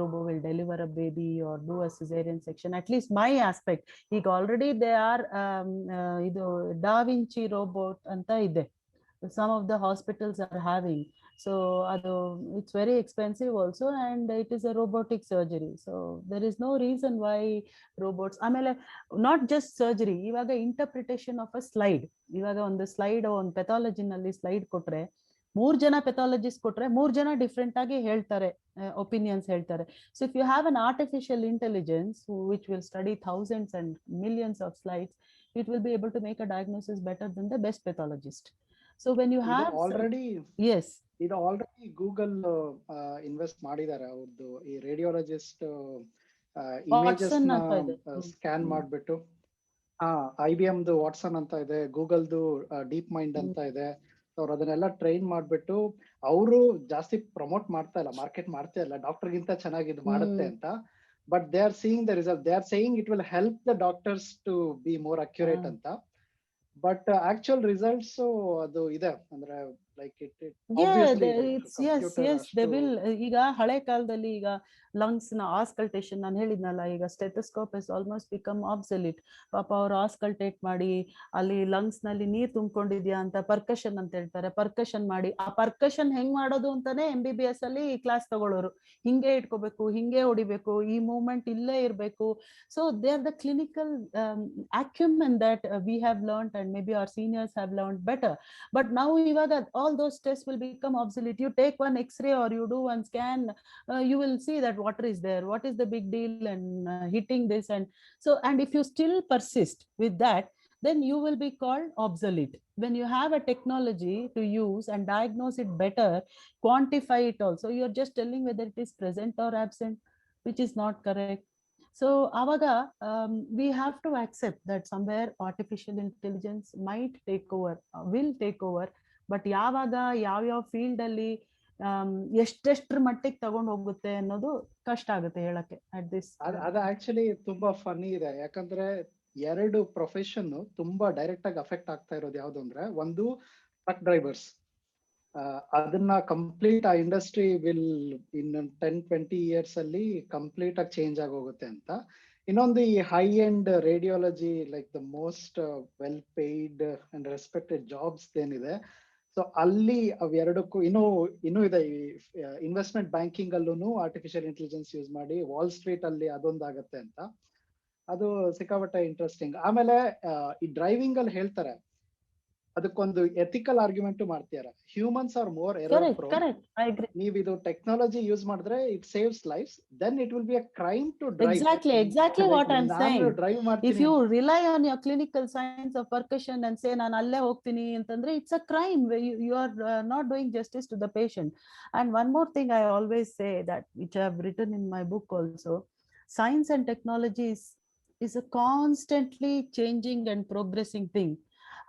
robot will deliver a baby or do a cesarean section. At least my aspect, ಈಗ already they are ಇದು Da Vinci robot anta ide, some of the hospitals are having. So it's very expensive also, and it is a robotic surgery. So there is no reason why robots, ಆಮೇಲೆ not just surgery, ಇವಾಗ interpretation of a slide, ಇವಾಗ ಒಂದು slide ಒಂದು pathology ನಲ್ಲಿ slide ಕೊಟ್ರೆ, 3 ಜನ pathologist ಕೊಟ್ರೆ 3 ಜನ ಡಿಫ್ರೆಂಟ್ ಆಗಿ ಹೇಳ್ತಾರೆ, ಒಪಿನಿಯನ್ಸ್ ಹೇಳ್ತಾರೆ. So if you have an artificial intelligence which will study thousands and millions of slides, it will be able to make a diagnosis better than the best pathologist. So when you have already yes ಇದು already Google invest ಮಾಡಿದ್ದಾರೆ. ಅವ್ರದ್ದು ಈ radiologist images scan ಮಾಡ್ಬಿಟ್ಟು, IBM ದು Watson ಅಂತ ಇದೆ, ಗೂಗಲ್ದು deep mind ಅಂತ ಇದೆ. ಅವ್ರು ಅದನ್ನೆಲ್ಲ ಟ್ರೈನ್ ಮಾಡ್ಬಿಟ್ಟು ಅವರು ಜಾಸ್ತಿ ಪ್ರಮೋಟ್ ಮಾಡ್ತಾ ಇಲ್ಲ, ಮಾರ್ಕೆಟ್ ಮಾಡ್ತಾ ಇಲ್ಲ, ಡಾಕ್ಟರ್ ಗಿಂತ ಚೆನ್ನಾಗಿ ಇದು ಮಾಡುತ್ತೆ ಅಂತ. But they are seeing the result, they are saying it will help the doctors to be more accurate ಅಂತ. ಬಟ್ ಆಕ್ಚುಯಲ್ ರಿಸಲ್ಟ್ಸ್ ಅದು ಇದೆ ಅಂದ್ರೆ ಲೈಕ್ they will. ಈಗ ಹಳೆ ಕಾಲದಲ್ಲಿ ಈಗ ಲಂಗ್ಸ್ ನ ಆಸ್ಕಲ್ಟೇಷನ್ ನಾನು ಹೇಳಿದ್ನಲ್ಲ, ಈಗ ಸ್ಟೆಥೋಸ್ಕೋಪ್ ಇಸ್ ಆಲ್ಮೋಸ್ಟ್ ಬಿಕಮ್ ಆಬ್ಸೊಲ್ಯೂಟ್. ಪಾಪ ಅವ್ರು ಆಸ್ಕಲ್ಟೇಟ್ ಮಾಡಿ ಅಲ್ಲಿ ಲಂಗ್ಸ್ ನಲ್ಲಿ ನೀರ್ ತುಂಬಿಕೊಂಡಿದ್ಯಾ ಅಂತ ಪರ್ಕಷನ್ ಅಂತ ಹೇಳ್ತಾರೆ, ಪರ್ಕಷನ್ ಮಾಡಿ ಆ ಪರ್ಕಷನ್ ಹೆಂಗ್ ಮಾಡೋದು ಅಂತಾನೆ MBBS ಅಲ್ಲಿ ಕ್ಲಾಸ್ ತಗೊಳ್ಳೋರು. ಹಿಂಗೆ ಇಟ್ಕೋಬೇಕು, ಹಿಂಗೆ ಹೊಡಿಬೇಕು, ಈ ಮೂವ್ಮೆಂಟ್ ಇಲ್ಲೇ ಇರ್ಬೇಕು. So they are the clinical acumen that we have learned, and maybe our seniors have learned better. But now ivaga all those tests will become obsolete. You take one X-ray or you do one scan, you will see that water is there, what is the big deal, and hitting this. And so, and if you still persist with that, then you will be called obsolete. When you have a technology to use and diagnose it better, quantify it also, you are just telling whether it is present or absent, which is not correct. So avaga we have to accept that somewhere artificial intelligence might take over, will take over. But ಯಾವಾಗ ಯಾವ್ಯಾವ field ಅಲ್ಲಿ ಎಷ್ಟೆಷ್ಟ್ರ ಮಟ್ಟಿಗೆ ತಗೊಂಡು ಹೋಗುತ್ತೆ ಅನ್ನೋದು ಕಷ್ಟ ಆಗುತ್ತೆ ಹೇಳಕ್ಕೆ ಅಟ್ ದಿಸ್. ಅದು ಆಕ್ಚುಲಿ ತುಂಬಾ ಫನ್ನಿ ಇದೆ, ಯಾಕಂದ್ರೆ 2 ಪ್ರೊಫೆಷನ್ ತುಂಬಾ ಡೈರೆಕ್ಟ್ ಆಗಿ ಅಫೆಕ್ಟ್ ಆಗ್ತಾ ಇರೋದು ಯಾವ್ದು ಅಂದ್ರೆ, ಒಂದು ಟ್ರಕ್ ಡ್ರೈವರ್ಸ್, ಅದನ್ನ ಕಂಪ್ಲೀಟ್ ಆ ಇಂಡಸ್ಟ್ರಿ ವಿಲ್ ಇನ್ 10-20 ಇಯರ್ಸ್ ಅಲ್ಲಿ ಕಂಪ್ಲೀಟ್ ಆಗಿ ಚೇಂಜ್ ಆಗೋಗುತ್ತೆ ಅಂತ. ಇನ್ನೊಂದು ಈ high end radiology, like the most well paid and respected jobs ಏನಿದೆ, ಸೊ ಅಲ್ಲಿ ಅವೆರಡಕ್ಕೂ ಇನ್ನೂ ಇದೆ. ಈ ಇನ್ವೆಸ್ಟ್ಮೆಂಟ್ ಬ್ಯಾಂಕಿಂಗ್ ಅಲ್ಲೂ ಆರ್ಟಿಫಿಷಿಯಲ್ ಇಂಟೆಲಿಜೆನ್ಸ್ ಯೂಸ್ ಮಾಡಿ ವಾಲ್ ಸ್ಟ್ರೀಟ್ ಅಲ್ಲಿ ಅದೊಂದಾಗತ್ತೆ ಅಂತ. ಅದು ಸಿಕ್ಕಾಪಟ್ಟೆ ಇಂಟ್ರೆಸ್ಟಿಂಗ್. ಆಮೇಲೆ ಈ ಡ್ರೈವಿಂಗ್ ಅಲ್ಲಿ ಹೇಳ್ತಾರೆ, ಅದಕ್ಕೊಂದು ಎಥಿಕಲ್ ಆರ್ಗ್ಯುಮೆಂಟ್ ಮಾಡ್ತಾರೆ. Humans are more error prone. Correct. I agree. ನೀವು ಇದು ಟೆಕ್ನಾಲಜಿ ಯೂಸ್ ಮಾಡಿದ್ರೆ it saves lives, then it will be a crime to drive. Exactly what I'm saying. Drive If ಮಾಡ್ತೀನಿ. you rely on your clinical science of percussion and say ನಾನು ಅಲ್ಲೇ ಹೋಗ್ತೀನಿ ಅಂತಂದ್ರೆ it's a crime. You are not doing justice to the patient. And one more thing I always say, that which I have written in my book also, science and technology is a constantly changing and progressing thing,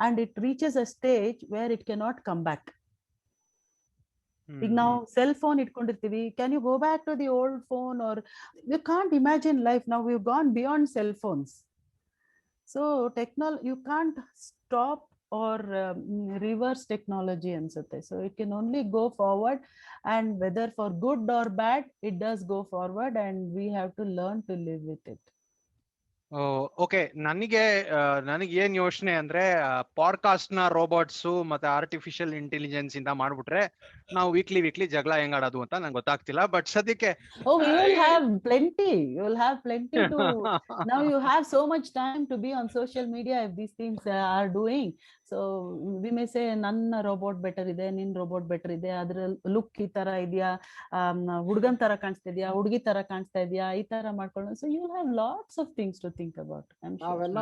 and it reaches a stage where it cannot come back. ಈಗ ನಾವು cell phone ಇಟ್ಕೊಂಡಿರ್ತೀವಿ, can you go back to the old phone? Are you can't imagine life. ನಾವು you gone beyond cell phones. So you can't stop or reverse technology ಅನ್ಸುತ್ತೆ. So it can only go forward, and whether for good or bad it does go forward, and we have to learn to live with it. Okay, ನನಗೆ ಏನ್ ಯೋಚನೆ ಅಂದ್ರೆ, podcast ನ robots ಮತ್ತೆ artificial intelligence ಇಂದ ಮಾಡ್ಬಿಟ್ರೆ ನಾವು ವೀಕ್ಲಿ ಜಗಳ ಹೆಂಗಾಡೋದು ಅಂತ ನಂಗೆ ಗೊತ್ತಾಗ್ತಿಲ್ಲ. ಬಟ್ ಸದ್ಯಕ್ಕೆ Oh, you will have plenty. You will have plenty to. Now you have so much time to be on social media if these things are doing. So we may say ನನ್ನ robot better ಇದೆ, ನಿನ್ robot better ಇದೆ, ಅದ್ರ look ಈ ತರ ಇದೆಯಾ, ಹುಡುಗನ್ ತರ ಕಾಣಿಸ್ತಾ ಇದೆಯಾ, ಹುಡುಗಿ ತರ ಕಾಣಿಸ್ತಾ ಇದೆಯಾ, ಈ ತರ ಮಾಡ್ಕೊಂಡು. So you will have lots of things to think about. ನಾವೆಲ್ಲ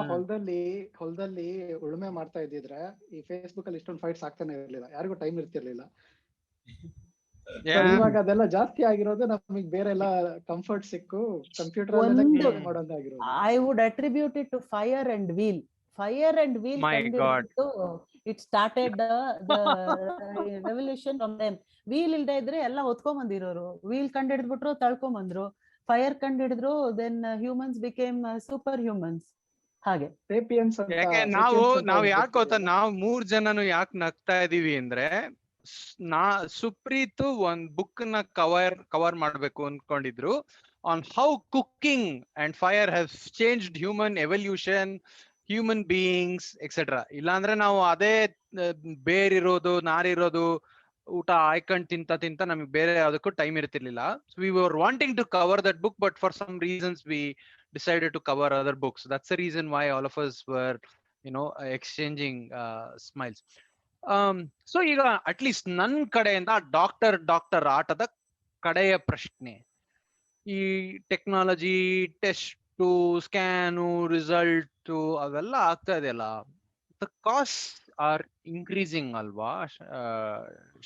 ಹೊಲದಲ್ಲಿ ಉಳುಮೆ ಮಾಡ್ತಾ ಇದ್ದಿದ್ರೆ ಈ ಫೇಸ್ಬುಕ್ ಅಲ್ಲಿ ಇಷ್ಟೊಂದು ಫೈಟ್ಸ್ ಆಗ್ತಾನೆ ಇರ್ಲಿಲ್ಲ, ಯಾರಿಗೂ ಟೈಮ್ ಇರ್ತಿರ್ಲಿಲ್ಲ. ಇವಾಗ ಅದೆಲ್ಲ ಜಾಸ್ತಿ ಆಗಿರೋದು ನಮಗೆ ಬೇರೆ ಎಲ್ಲ ಕಂಫರ್ಟ್ ಸಿಕ್ಕು ಕಂಪ್ಯೂಟರ್ ಮಾಡೋದಾಗಿರೋದು. I would attribute it to fire and wheel. Fire and wheel. My God. It started the revolution from them. Wheel ಇಲ್ದೇ ಇದ್ರೆ ಎಲ್ಲ ಹೊತ್ಕೊಂಡ್ ಬಂದಿರೋರು. ವೀಲ್ ಕಂಡು ಹಿಡಿದ್ಬಿಟ್ರು, ತಳ್ಕೊಂಡ್ ಬಂದ್ರು. ಫೈರ್ ಕಂಡು ಹಿಡಿದ್ರು, then humans became superhumans. ಹಾಗೆ ಯಾಕೆ ನಾವು ಯಾಕೆ ಗೊತ್ತಾ, ನಾವು 3 ಜನನು ಯಾಕೆ ನಗ್ತಾ ಇದೀವಿ ಅಂದ್ರೆ, ಸುಪ್ರೀತ್ ಒಂದ್ ಬುಕ್ ನ ಕವರ್ ಮಾಡ್ಬೇಕು ಅನ್ಕೊಂಡಿದ್ರು on how cooking and fire have changed human evolution, human beings etcetera. ಇಲ್ಲಾಂದ್ರೆ ನಾವು ಅದೇ ಬೇರಿರೋದು ನಾರಿರೋದು ಊಟ ಆಯ್ಕೊಂಡ್ ತಿಂತ ನಮಗೆ ಬೇರೆ ಯಾವುದಕ್ಕೂ ಟೈಮ್ ಇರ್ತಿರ್ಲಿಲ್ಲ. So we were wanting to cover that book, but for some reasons we decided to cover other books. That's the reason why all of us were, exchanging smiles. So ಈಗ ಅಟ್ ಲೀಸ್ಟ್ ನನ್ ಕಡೆಯಿಂದ doctor ಆಟದ ಕಡೆಯ ಪ್ರಶ್ನೆ, ಈ technology test scan result ಅವೆಲ್ಲ ಆಗ್ತಾ ಇದೆಯಲ್ಲ, ದ ಕಾಸ್ಟ್ ಆರ್ ಇನ್ಕ್ರೀಸಿಂಗ್ ಅಲ್ವಾ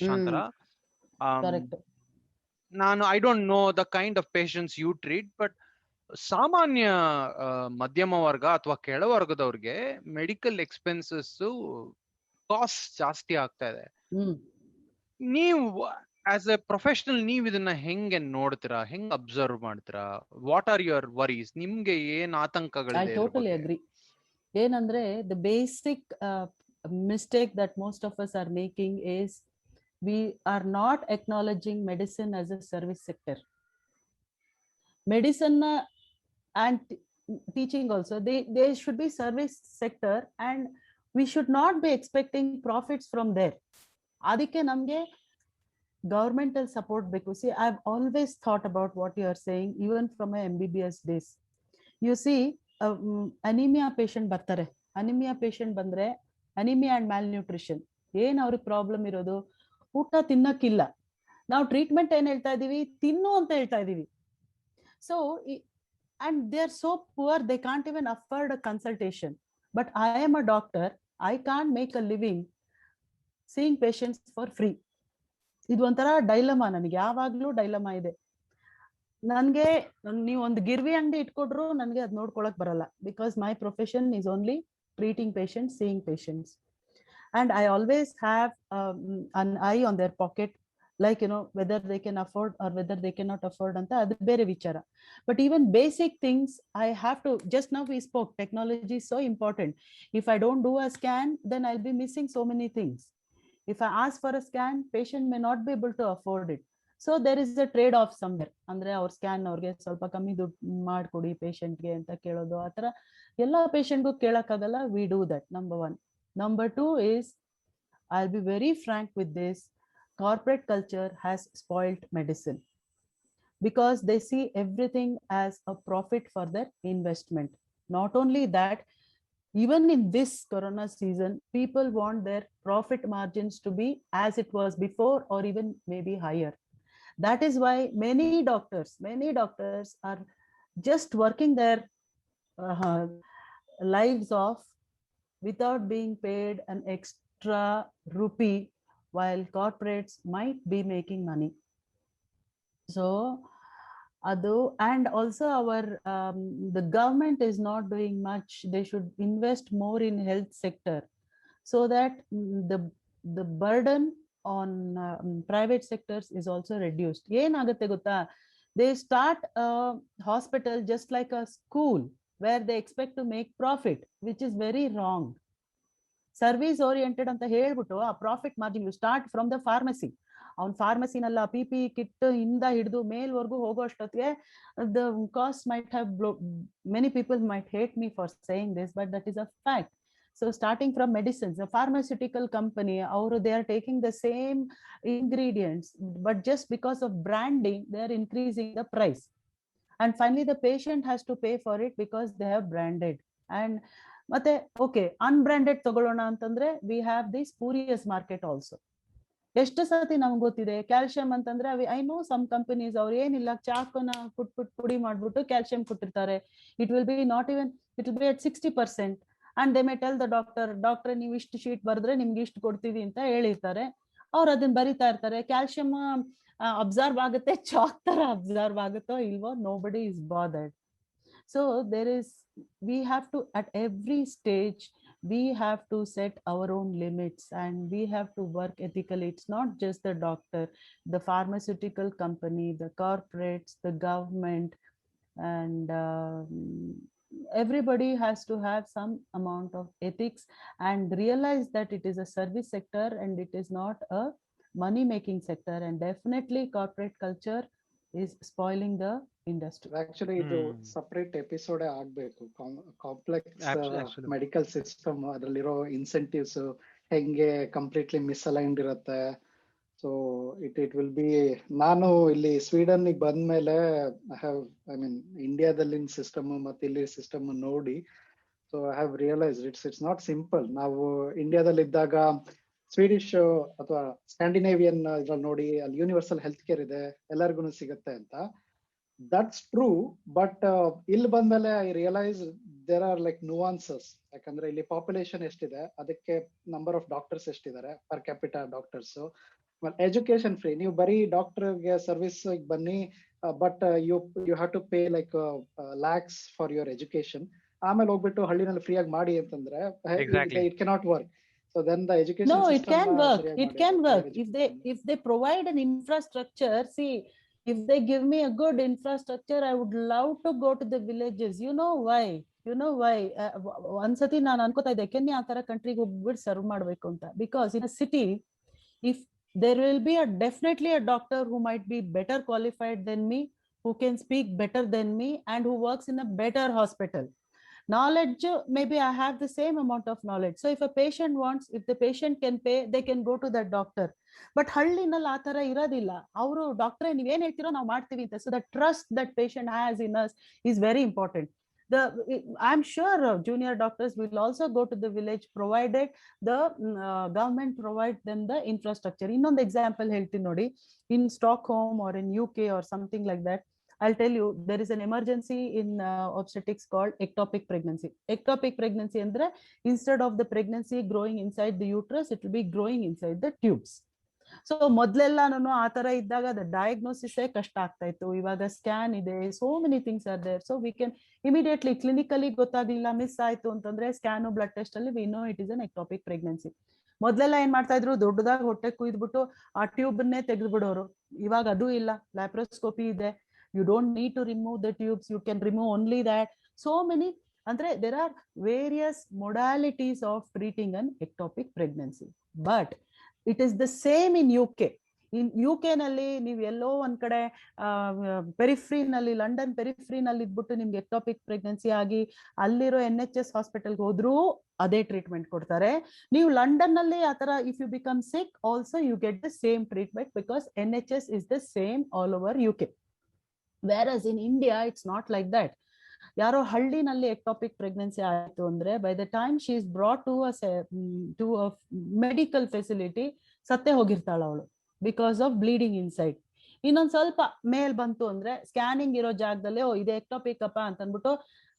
ಶಾಂತರ? ನಾನು I don't know the kind of patients you treat, but ಸಾಮಾನ್ಯ ಮಧ್ಯಮ ವರ್ಗ ಅಥವಾ ಕೆಳವರ್ಗದವ್ರಿಗೆ ಮೆಡಿಕಲ್ ಎಕ್ಸ್ಪೆನ್ಸಸ್ ಕಾಸ್ಟ್ ಜಾಸ್ತಿ ಆಗ್ತಾ ಇದೆ. ನೀವು ಆಸ್ ಎ ಪ್ರೊಫೆಷನಲ್ ನೀವ್ ಇದನ್ನ ಹೆಂಗೆ ನೋಡ್ತೀರಾ, ಹೆಂಗ್ ಅಬ್ಸರ್ವ್ ಮಾಡ್ತೀರಾ? What are your worries? ನಿಮ್ಗೆ ಏನ್ ಆತಂಕಗಳಿದೆ? I totally agree. ಏನಂದ್ರೆ the basic mistake that most of us are making is we are not acknowledging medicine as a service sector. Medicine and teaching also, they should be service sector, and we should not be expecting profits from there. Adike namge governmental support beku. See, I've always thought about what you are saying, even from my MBBS days. You see, anemia patient bartare. Anemia patient bandre, anemia and malnutrition ಏನು ಅವ್ರಿಗೆ problem ಇರೋದು, ಊಟ ತಿನ್ನಕ್ಕಿಲ್ಲ. ನಾವು treatment ಏನ್ ಹೇಳ್ತಾ ಇದೀವಿ, ತಿನ್ನು ಅಂತ ಹೇಳ್ತಾ ಇದೀವಿ. So, and they're so poor, they can't even afford a consultation. But I am a doctor, I can't make a living seeing patients for free. ಇದು ಒಂಥರ ಡೈಲಮಾ, ನನಗೆ ಯಾವಾಗ್ಲೂ ಡೈಲಮಾ ಇದೆ. ನನ್ಗೆ ನೀವು ಒಂದು ಗಿರ್ವಿ ಅಂಗಡಿ ಇಟ್ಕೊಟ್ರು ನನಗೆ ಅದ್ ನೋಡ್ಕೊಳಕ್ ಬರಲ್ಲ, because my profession is only treating patients, seeing patients, and I always have an eye on their pocket, like whether they can afford or whether they cannot afford anta adu bere vichara. But even basic things I have to, just now we spoke, technology is so important. If I don't do a scan, then I'll be missing so many things. If I ask for a scan, patient may not be able to afford it. So there is a trade off somewhere. ಅಂದ್ರೆ ಅವ್ರ scan ಅವ್ರಿಗೆ ಸ್ವಲ್ಪ ಕಮ್ಮಿ ದುಡ್ಡು ಮಾಡ್ಕೊಡಿ ಪೇಷಂಟ್ಗೆ ಅಂತ ಕೇಳೋದು, ಆ ತರ ಎಲ್ಲ ಪೇಷಂಟ್ಗೂ ಕೇಳಕ್ಕಾಗಲ್ಲ. We do that, number 1. Number 2 is I'll be very frank with this. Corporate culture has spoiled medicine because they see everything as a profit for their investment. Not only that, even in this corona season, people want their profit margins to be as it was before or even maybe higher. That is why many doctors are just working their uh, lives off without being paid an extra rupee, while corporates might be making money. So ado, and also our the government is not doing much. They should invest more in health sector so that the burden on private sectors is also reduced. ಏನಾಗುತ್ತೆ ಗೊತ್ತಾ, they start a hospital just like a school where they expect to make profit, which is very wrong. Service oriented ಅಂತ ಹೇಳ್ಬಿಟ್ಟು ಆ profit margin you start from the pharmacy. ಅವ್ನ್ ಫಾರ್ಮಸಿನಲ್ಲ PPE kit ಇಂದ ಹಿಡಿದು ಮೇಲ್ವರೆಗೂ ಹೋಗೋ ಅಷ್ಟೊತ್ತಿಗೆ the cost might have many people might hate me for saying this, but that is a fact. So starting from medicines, a pharmaceutical company, or they are taking the same ingredients, but just because of branding, they are increasing the price. And finally, the patient has to pay for it because they have branded. And ಮತ್ತೆ okay ಅನ್ಬ್ರಾಂಡೆಡ್ ತಗೊಳ್ಳೋಣ ಅಂತಂದ್ರೆ we have the spurious market also. ಎಷ್ಟು ಸತಿ ನಮ್ಗೆ ಗೊತ್ತಿದೆ calcium ಅಂತಂದ್ರೆ I know some companies ಅವ್ರು ಏನಿಲ್ಲ ಚಾಕುನ ಪುಡಿ ಮಾಡ್ಬಿಟ್ಟು ಕ್ಯಾಲ್ಸಿಯಂ ಕೊಟ್ಟಿರ್ತಾರೆ. It will B not even it will be at 60%. And they may tell the doctor ನೀವು ಇಷ್ಟು ಶೀಟ್ ಬರೆದ್ರೆ ನಿಮ್ಗೆ ಇಷ್ಟು ಕೊಡ್ತೀವಿ ಅಂತ ಹೇಳಿರ್ತಾರೆ. ಅವ್ರು ಅದನ್ನ ಬರಿತಾ ಇರ್ತಾರೆ. ಕ್ಯಾಲ್ಸಿಯಂ ಅಬ್ಸರ್ವ್ ಆಗುತ್ತೆ, ಚಾಕ್ ತರ ಅಬ್ಸರ್ವ್ ಆಗುತ್ತೋ ಇಲ್ವೋ, nobody is bothered. So we have to, at every stage, we have to set our own limits and we have to work ethically. It's not just the doctor, the pharmaceutical company, the corporates, the government, and everybody has to have some amount of ethics and realize that it is a service sector and it is not a money making sector. And definitely corporate culture is spoiling the industry. Actually ಇದು separate episode ಆಗ್ಬೇಕು. Complex Absolutely. Medical system, ಅದರಲ್ಲಿರೋ incentives ಹೆಂಗೆ completely ಮಿಸ್ಅಲೈನ್ಡ್ ಇರುತ್ತೆ. So it will B, ನಾನು ಇಲ್ಲಿ Sweden ಬಂದ್ಮೇಲೆ I mean ಇಂಡಿಯಾದಲ್ಲಿನ system ಮತ್ತೆ ಇಲ್ಲಿ ಸಿಸ್ಟಮ್ ನೋಡಿ, so I have realise it's not simple. ನಾವು ಇಂಡಿಯಾದಲ್ಲಿ ಇದ್ದಾಗ ಸ್ವೀಡಿಶ್ ಅಥವಾ ಸ್ಕ್ಯಾಂಡಿನೇವಿಯನ್ ಇದ್ರಲ್ಲಿ ನೋಡಿ, ಅಲ್ಲಿ ಯೂನಿವರ್ಸಲ್ ಹೆಲ್ತ್ ಕೇರ್ ಇದೆ, ಎಲ್ಲರಿಗೂ ಸಿಗುತ್ತೆ ಅಂತ. That's true. ಬಟ್ ಇಲ್ಲಿ ಬಂದ್ಮೇಲೆ I realise there are like nuances. ಯಾಕಂದ್ರೆ ಇಲ್ಲಿ ಪಾಪ್ಯುಲೇಷನ್ ಎಷ್ಟಿದೆ, ಅದಕ್ಕೆ ನಂಬರ್ ಆಫ್ ಡಾಕ್ಟರ್ಸ್ ಎಷ್ಟಿದ್ದಾರೆ, per capita doctors. Education free, ನೀವು ಬರೀ ಡಾಕ್ಟರ್ಗೆ ಸರ್ವಿಸ್ ಬನ್ನಿ, but you have to pay like lakhs for your education. ಆಮೇಲೆ ಹೋಗ್ಬಿಟ್ಟು ಹಳ್ಳಿನಲ್ಲಿ ಫ್ರೀ ಆಗಿ ಮಾಡಿ ಅಂತಂದ್ರೆ it cannot work. So then the education No, system it can work. It can work education. if they provide an infrastructure. See, if they give me a good infrastructure, I would love to go to the villages. You know why? ಒಂದ್ಸತಿ ನಾನು ಅನ್ಕೋತಾ ಇದ್ದೆ Kenya ಆ ತರ ಕಂಟ್ರಿಗೆ ಹೋಗ್ಬಿಟ್ಟು serve ಮಾಡ್ಬೇಕು ಅಂತ. Because in a city, if there will be definitely a doctor who might be better qualified than me, who can speak better than me, and who works in a better hospital. Knowledge, maybe I have the same amount of knowledge. So if a patient wants, if the patient can pay, they can go to that doctor. But ಹಳ್ಳಿನಲ್ಲಿ ಆ ತರ ಇರೋದಿಲ್ಲ. ಅವರು ಡಾಕ್ಟ್ರೆ ನೀವೇನ್ ಹೇಳ್ತೀರೋ ನಾವು ಮಾಡ್ತೀವಿ ಅಂತ. So the trust that patient has in us is very important. I'm sure junior doctors will also go to the village provided the government provide them the infrastructure. ಇನ್ನೊಂದು ಎಕ್ಸಾಂಪಲ್ ಹೇಳ್ತೀನಿ ನೋಡಿ. In Stockholm or in UK or something like that, I'll tell you, there is an emergency in obstetrics called ectopic pregnancy. Ectopic pregnancy andre, instead of the pregnancy growing inside the uterus, it will be growing inside the tubes. So ಮೊದ್ಲೆಲ್ಲಾನು ಆ ತರ ಇದ್ದಾಗ the diagnosis ಕಷ್ಟ ಆಗ್ತಾ ಇತ್ತು. ಇವಾಗ scan ಇದೆ, so many things are there. So we can immediately, clinically ಗೊತ್ತಾಗ್ಲಿಲ್ಲ, ಮಿಸ್ ಆಯ್ತು ಅಂತಂದ್ರೆ ಸ್ಕ್ಯಾನು ಬ್ಲಡ್ ಟೆಸ್ಟ್ ಅಲ್ಲಿ we know it is an ectopic pregnancy. ಮೊದ್ಲೆಲ್ಲ ಏನ್ ಮಾಡ್ತಾ ಇದ್ರು, ದೊಡ್ಡದಾಗಿ ಹೊಟ್ಟೆ ಕುಯ್ದ್ಬಿಟ್ಟು ಆ ಟ್ಯೂಬ್ ಅನ್ನೇ ತೆಗೆದು ಬಿಡೋರು. ಇವಾಗ ಅದು ಇಲ್ಲ, ಲ್ಯಾಪ್ರೋಸ್ಕೋಪಿ ಇದೆ. You don't need to remove the tubes, you can remove only that. So many, andre there are various modalities of treating an ectopic pregnancy. But it is the same in UK. UK ನಲ್ಲಿ ನೀವು ಎಲ್ಲೋ ಒಂದ್ ಕಡೆ ಪೆರಿಫ್ರಿನಲ್ಲಿ, London ಪೆರಿಫ್ರಿನಲ್ಲಿ ಇದ್ಬಿಟ್ಟು ನಿಮ್ಗೆ ectopic pregnancy ಆಗಿ ಅಲ್ಲಿರೋ NHS ಹಾಸ್ಪಿಟಲ್ಗೆ ಹೋದ್ರೂ ಅದೇ ಟ್ರೀಟ್ಮೆಂಟ್ ಕೊಡ್ತಾರೆ. ನೀವು ಲಂಡನ್ ನಲ್ಲಿ ಆತರ if you become sick also you get the same treatment because NHS is the same all over UK. Whereas in India it's not like that. ಯಾರೋ ಹಳ್ಳಿನಲ್ಲಿ ಎಕ್ಟೋಪಿಕ್ ಪ್ರೆಗ್ನೆನ್ಸಿ ಆಯ್ತು ಅಂದ್ರೆ by the time she is brought to a medical facility ಸತ್ತೇ ಹೋಗಿರ್ತಾಳ ಅವಳು because of bleeding inside. ಇನ್ನೊಂದ್ ಸ್ವಲ್ಪ ಮೇಲ್ ಬಂತು ಅಂದ್ರೆ ಸ್ಕ್ಯಾನಿಂಗ್ ಇರೋ ಜಾಗದಲ್ಲಿ ಇದೆ ಎಕ್ಟೋಪಿಕ್ ಅಪ್ಪ ಅಂತ ಅಂದ್ಬಿಟ್ಟು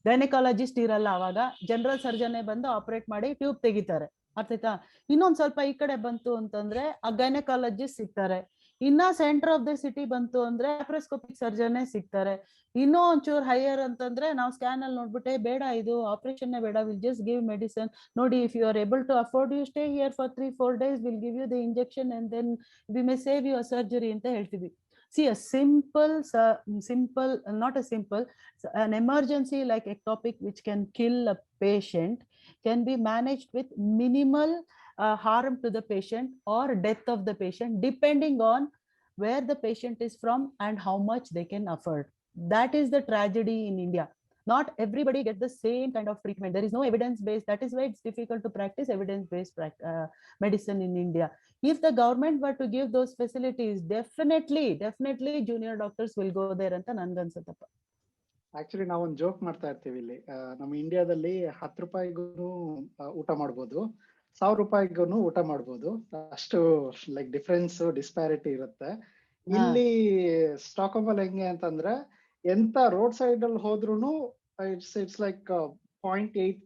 ಗೈನಕಾಲಜಿಸ್ಟ್ ಇರಲ್ಲ, ಅವಾಗ ಜನರಲ್ ಸರ್ಜನ್ ಬಂದು ಆಪರೇಟ್ ಮಾಡಿ ಟ್ಯೂಬ್ ತೆಗಿತಾರೆ, ಅರ್ಥಾಯ್ತಾ. ಇನ್ನೊಂದ್ ಸ್ವಲ್ಪ ಈ ಕಡೆ ಬಂತು ಅಂತಂದ್ರೆ ಆ ಗೈನಕಾಲಜಿಸ್ಟ್ ಸಿಗ್ತಾರೆ. ಇನ್ನ ಸೆಂಟರ್ ಆಫ್ ದ ಸಿಟಿ ಬಂತು ಅಂದ್ರೆ ಲ್ಯಾಪ್ರೋಸ್ಕೋಪಿಕ್ ಸರ್ಜನ್ ಸಿಗ್ತಾರೆ. ಇನ್ನೂ ಒಂಚೂರು ಹೈಯರ್ ಅಂತಂದ್ರೆ ನಾವು ಸ್ಕ್ಯಾನ್ ಅಲ್ಲಿ ನೋಡ್ಬಿಟ್ಟೆ ಬೇಡ ಇದು ಆಪರೇಷನ್ ಬೇಡ, ವಿಲ್ ಜಸ್ಟ್ ಗಿವ್ ಮೆಡಿಸನ್, ನೋಡಿ if you are able to afford you stay here for 3-4 days, will give you the injection and then we may save you a surgery ಅಂತ ಹೇಳ್ತೀವಿ. See, a simple, not a simple, an emergency like ectopic which can kill a patient can be managed with minimal harm to the patient or death of the patient, depending on where the patient is from and how much they can afford. That is the tragedy in India. Not everybody gets the same kind of treatment. There is no evidence-based. That is why it's difficult to practice evidence-based medicine in India. If the government were to give those facilities, definitely junior doctors will go there ಅಂತ ನನ್ಗನ್ಸುತ್ತಪ್ಪ. Actually ನಾವೊಂದು joke ಮಾಡ್ತಾ ಇರ್ತೀವಿ ಇಲ್ಲಿ, ನಮ್ಮ ಇಂಡಿಯಾದಲ್ಲಿ 10 ರೂಪಾಯಿಗೂ ಊಟ ಮಾಡ್ಬೋದು, 1000 ರೂಪಾಯಿಗೂ ಊಟ ಮಾಡ್ಬೋದು, ಅಷ್ಟು ಲೈಕ್ ಡಿಫ್ರೆನ್ಸ್ ಡಿಸ್ಪ್ಯಾರಿಟಿ ಇರುತ್ತೆ. ಇಲ್ಲಿ ಸ್ಟಾಕ್ಹೋಮ್ ಅಲ್ಲಿ ಹೆಂಗೆ ಅಂತಂದ್ರೆ ಎಂತ ರೋಡ್ ಸೈಡ್ ಅಲ್ಲಿ ಹೋದ್ರೂ ಇಟ್ಸ್ ಲೈಕ್ 0.8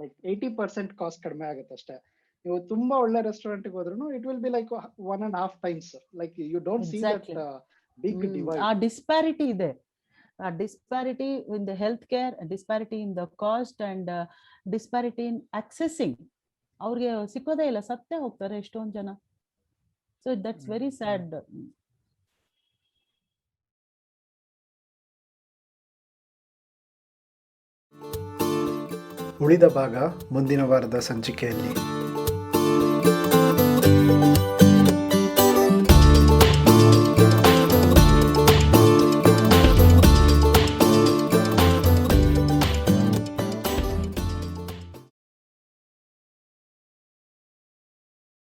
ಲೈಕ್ 80% ಕಾಸ್ಟ್ ಕಡಿಮೆ ಆಗುತ್ತೆ ಅಷ್ಟೇ. ನೀವು ತುಂಬಾ ಒಳ್ಳೆ ರೆಸ್ಟೋರೆಂಟ್ ಹೋದ್ರೂ it will be like 1.5 times. Like you don't see that big divide. ಆ ಡಿಸ್ಪ್ಯಾರಿಟಿ ಇದೆ, a disparity in the healthcare, a disparity in the cost, and disparity in accessing. ಅವ್ರಿಗೆ ಸಿಕ್ಕೋದೇ ಇಲ್ಲ, ಸತ್ತೇ ಹೋಗ್ತಾರೆ ಎಷ್ಟೊಂದು ಜನ. So that's very sad. ಉಳಿದ ಭಾಗ ಮುಂದಿನ ವಾರದ ಸಂಚಿಕೆಯಲ್ಲಿ.